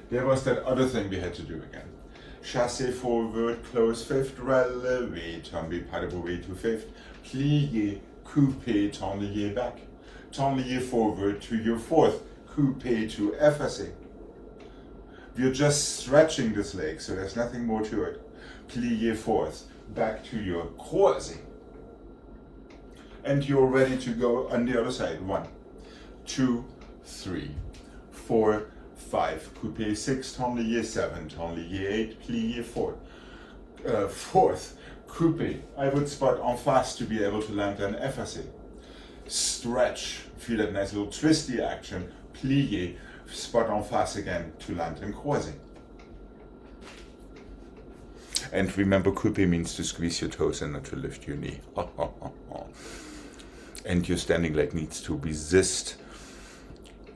There was that other thing we had to do again. Chassé forward, close 5th, relevé, tombe, pas de bruit to 5th, plié, coupé, tend-lié back, tend-lié forward to your 4th, coupé to effacé. We're just stretching this leg, so there's nothing more to it. Plié 4th, back to your croisé. And you're ready to go on the other side. 1, 2, 3, 4, 5, coupé 6, tendu 7, tendu 8, plié 4. Fourth, coupé. I would spot en face to be able to land an effacé. Stretch, feel that nice little twisty action. Plié, spot en face again to land in croisé. And remember, coupé means to squeeze your toes and not to lift your knee. And your standing leg needs to resist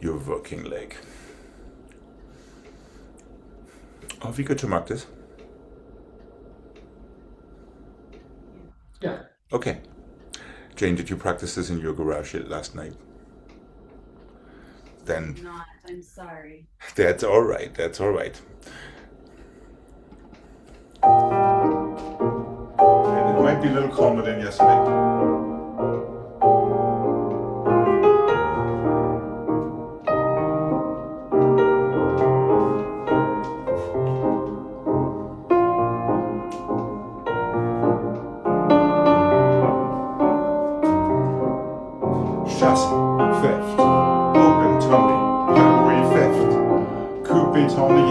your working leg. Are we good to mark this? Yeah. Okay. Jane, did you practice this in your garage last night? Then Not. I'm sorry. that's all right. That's all right. And it might be a little calmer than yesterday. Chasse, fifth, open, tommy, highway fifth, coupe tendu,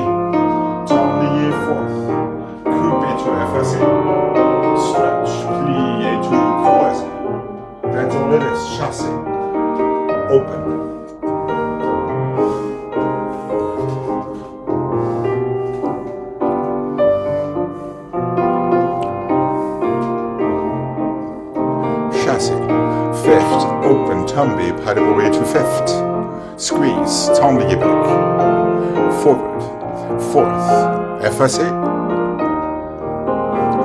tendu fourth, coupe to effacé, stretch, plié to croisé. That's all it is, chasse, open. Chasse, fifth, open, tomby, pas de bourrée to fifth. Squeeze, tomby back. Forward, fourth, effacé,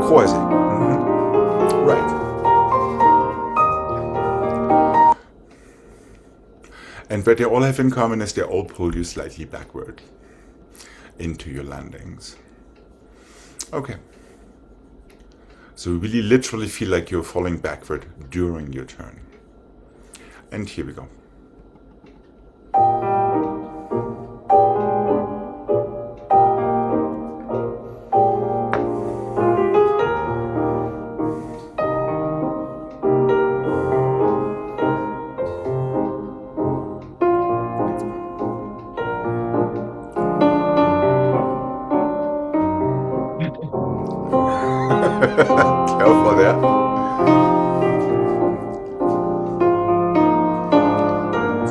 croisé. Right. And what they all have in common is they all pull you slightly backward into your landings. Okay. So you really literally feel like you're falling backward during your turn. And here we go. Careful there.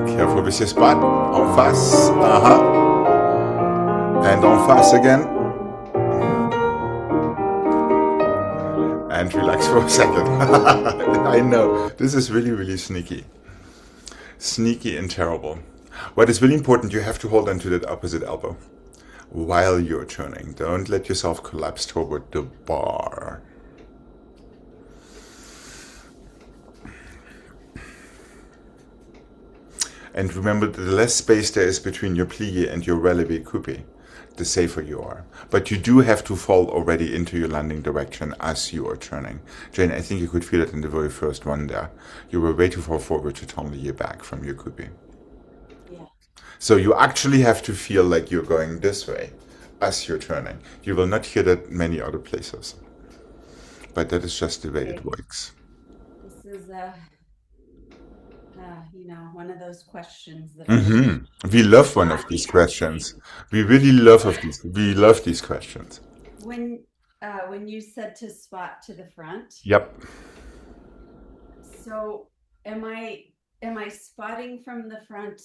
Careful with your spot. En face. And en face again. And relax for a second. I know. This is really, really sneaky. Sneaky and terrible. What is really important, you have to hold on to that opposite elbow while you're turning. Don't let yourself collapse toward the bar. And remember, the less space there is between your plié and your relevé coupé, the safer you are. But you do have to fall already into your landing direction as you are turning. Jane, I think you could feel it in the very first one there. You were way too far forward to turn the back from your coupé. Yeah. So you actually have to feel like you're going this way as you're turning. You will not hear that many other places. But that is just the way it works. This is one of those questions that We love one of these questions. We really love these. We love these questions. when you said to spot to the front. Yep. So am I spotting from the front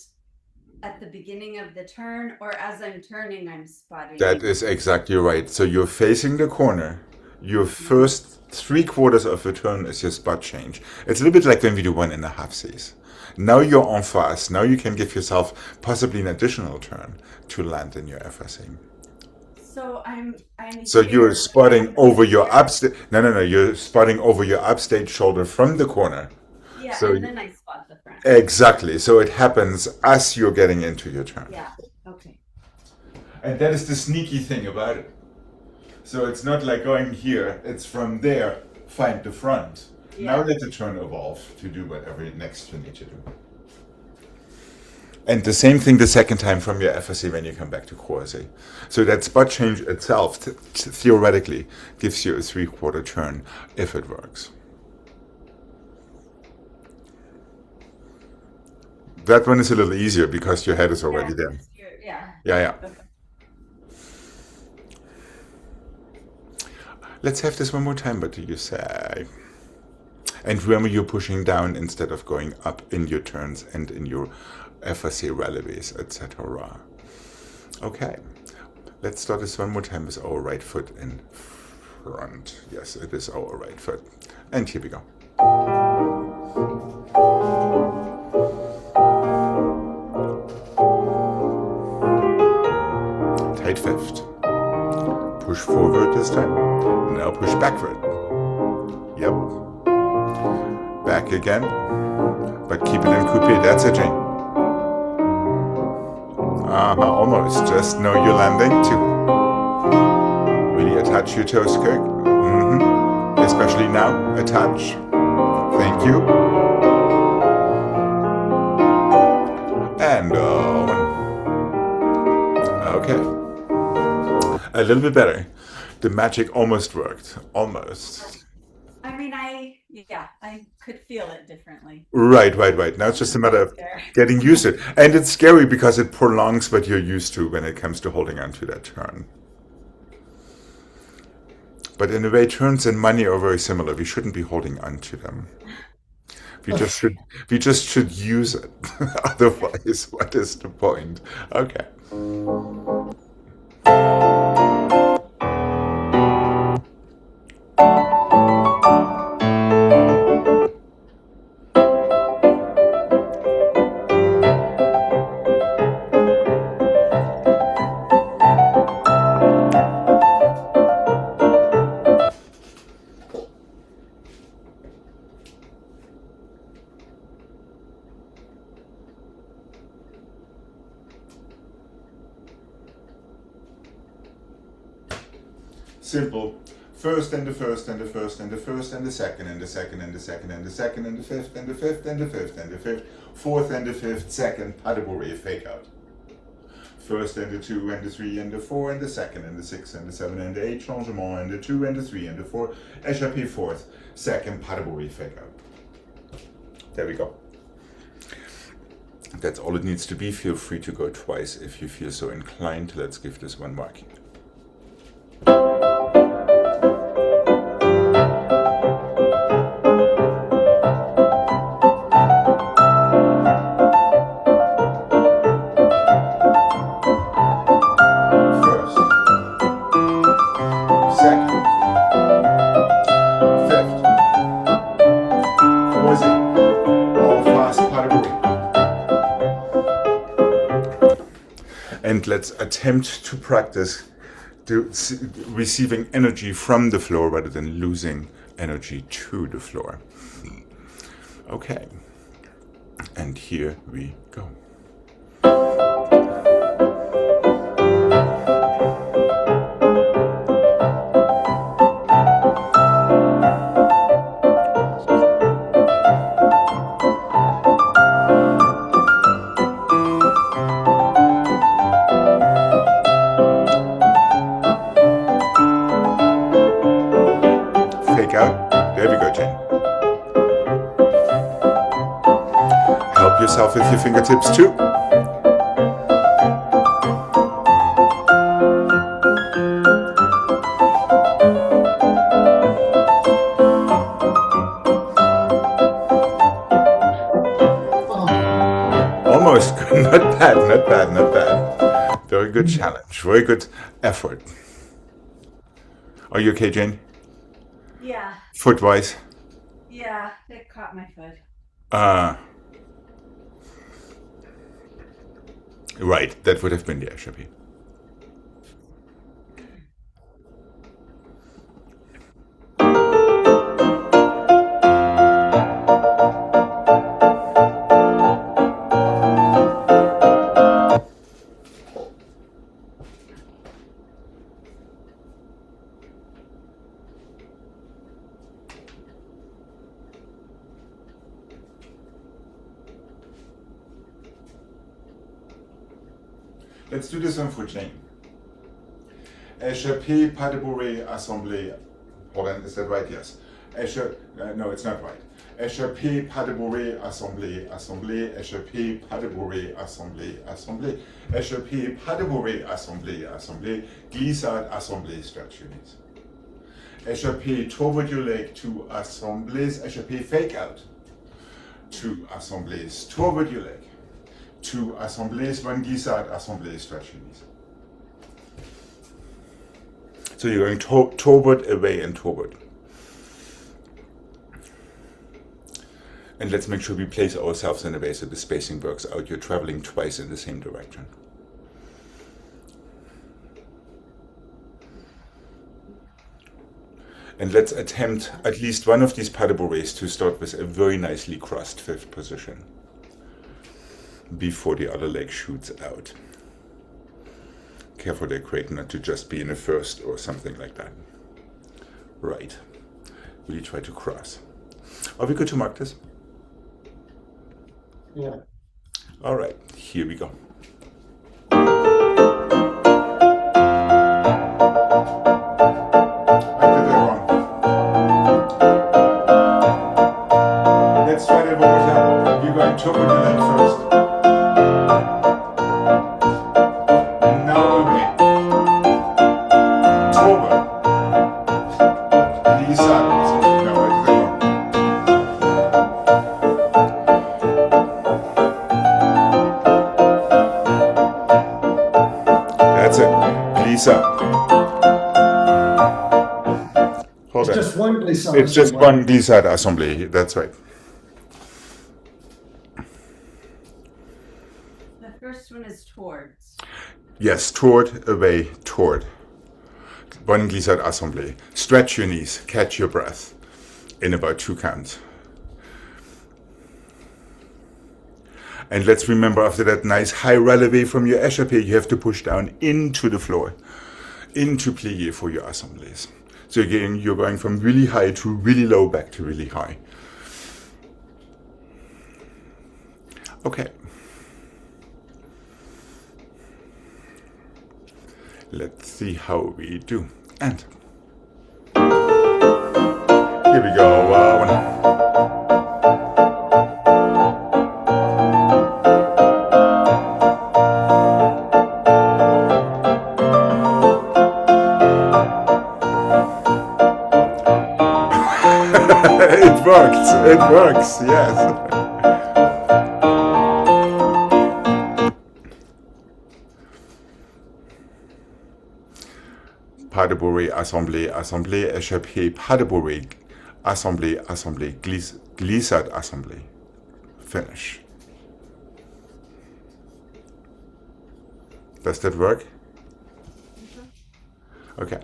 at the beginning of the turn, or as I'm turning I'm spotting? That is exactly right. So you're facing the corner. Your first 3/4 of the turn is your spot change. It's a little bit like when we do 1.5 Cs. Now you're en face. Now you can give yourself possibly an additional turn to land in your FSA. So So you're spotting over your upstage. No. You're spotting over your upstage shoulder from the corner. Yeah, So and then I spot the front. Exactly. So it happens as you're getting into your turn. Yeah. Okay. And that is the sneaky thing about it. So it's not like going here. It's from there. Find the front. Yeah. Now let the turn evolve to do whatever next you need to do. And the same thing the second time from your FSA when you come back to croisé. So that spot change itself theoretically gives you a 3/4 turn if it works. That one is a little easier because your head is already there. Yeah. Yeah, yeah. Let's have this one more time. What do you say? And remember, you're pushing down instead of going up in your turns and in your FRC releves, etc. Okay, let's start this one more time with our right foot in front. Yes, it is our right foot. And here we go. Tight fifth. Push forward this time. Now push backward. Yep. Back again. But keep it in coupe. That's it, Jane. Almost. Just know you're landing too. Really attach your toes, Kirk. Especially now. Attach. Thank you. And okay. A little bit better. The magic almost worked. Almost. I mean, I could feel it differently. Right. Now it's just a matter of getting used to it. And it's scary because it prolongs what you're used to when it comes to holding on to that turn. But in a way, turns and money are very similar. We shouldn't be holding on to them. We just should use it. Otherwise, what is the point? Okay. Simple. First and the first and the first and the first and the second and the second and the second and the second and the fifth and the fifth and the fifth and the fifth, fourth and the fifth, second, pas de bourrée, fake out. First and the two and the three and the four and the second and the six and the seven and the eight, changement and the two and the three and the four, échappé fourth, second, pas de bourrée, fake out. There we go. That's all it needs to be. Feel free to go twice if you feel so inclined. Let's give this one marking. And let's attempt to practice receiving energy from the floor rather than losing energy to the floor. Okay, and here we go. There we go, Jane. Help yourself with your fingertips too. Almost good. Not bad. Very good challenge. Very good effort. Are you okay, Jane? Yeah. Foot-wise? Yeah, it caught my foot. Right, that would have been the échappé. Let's do this one for Jane. Échappé, pas de bourrée, assemblée. Hold on, is that right? Yes. No, it's not right. Échappé, pas de bourrée, assemblée, assemblée, échappé, pas de bourrée, assemblée, assemblée, échappé, pas de bourrée, assemblée, assemblée, glissade, assemblée, stretch your knees. Échappé, toward your leg, two assemblées, échappé, fake out, two assemblées, toward your leg, two assemblées, one glissade, assemblée, stretch your knees. So you're going toward, away, and toward. And let's make sure we place ourselves in a way so the spacing works out. You're traveling twice in the same direction. And let's attempt at least one of these pas de bourrées to start with a very nicely crossed fifth position before the other leg shoots out. Careful there, Craig, not to just be in a first or something like that. Right. Really try to cross. Are we good to mark this? Yeah. All right, here we go. I did that wrong. Let's try that one more time. You're going toward the leg first. Now away. Toward. Glissade. No, I did that wrong. That's it. Glissade. Hold It's on. just one glissade. It's just one glissade assembly. That's right. The first one is towards. Yes, toward, away, toward. One glissade assembly. Stretch your knees, catch your breath in about 2 counts. And let's remember, after that nice high releve from your échappé, you have to push down into the floor, into plié for your assemblies. So again, you're going from really high to really low, back to really high. Okay. Let's see how we do. And here we go. It works. It works. Yes. Pas de bourrée, assemblée, assemblée, échappé, pas de bourrée, assemblée, assemblée, glissade, assemblée. Finish. Does that work? Okay.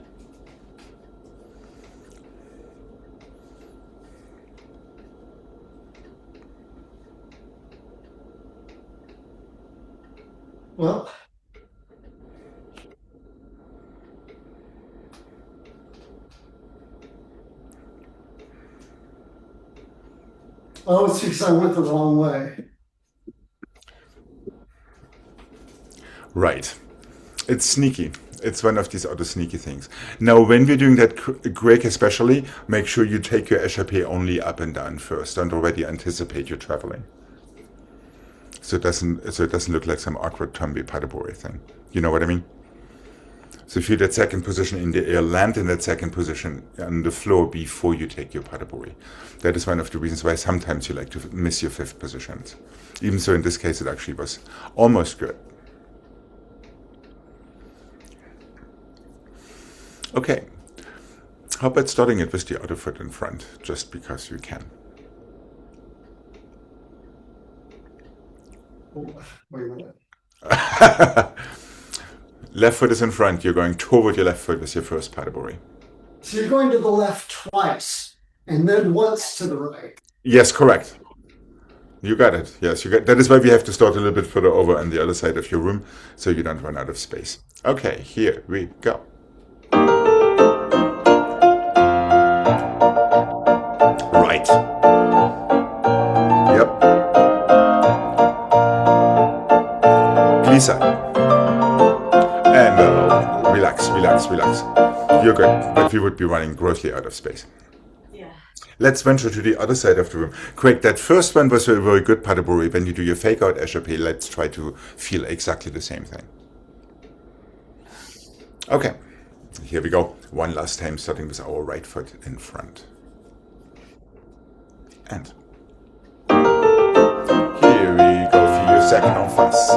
Well, oh, it's because I went the wrong way. Right. It's sneaky. It's one of these other sneaky things. Now, when we're doing that Gregg especially, make sure you take your échappé only up and down first. Don't already anticipate you're traveling. So it doesn't look like some awkward tombe pas de bourrée thing. You know what I mean? So feel that second position in the air, land in that second position on the floor before you take your pas de bourrée. That is one of the reasons why sometimes you like to miss your fifth positions. Even so, in this case, it actually was almost good. Okay, how about starting it with the other foot in front, just because you can. Oh, wait a minute. Left foot is in front, you're going toward your left foot with your first pas de bourrée. So you're going to the left twice and then once to the right. Yes, correct. You got it. Yes, you got. That is why we have to start a little bit further over on the other side of your room, so you don't run out of space. Okay, here we go. Right. Yep. Glissade. And relax, relax, relax. You're good, but we would be running grossly out of space. Yeah. Let's venture to the other side of the room. Craig, that first one was a very good pas de bourrée. When you do your fake out échappé, let's try to feel exactly the same thing. Okay, here we go. One last time, starting with our right foot in front. And here we go. Feel your second en face.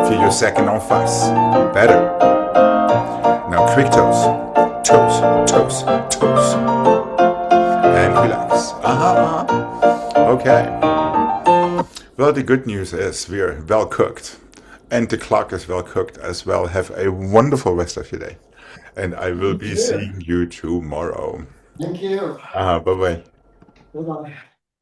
Feel your second en face. Better. Now quick toes. Toes, toes, toes. And relax. Okay. Well, the good news is we're well cooked. And the clock is well cooked as well. Have a wonderful rest of your day. And I will be seeing you tomorrow. Thank you. Bye-bye. Bye-bye.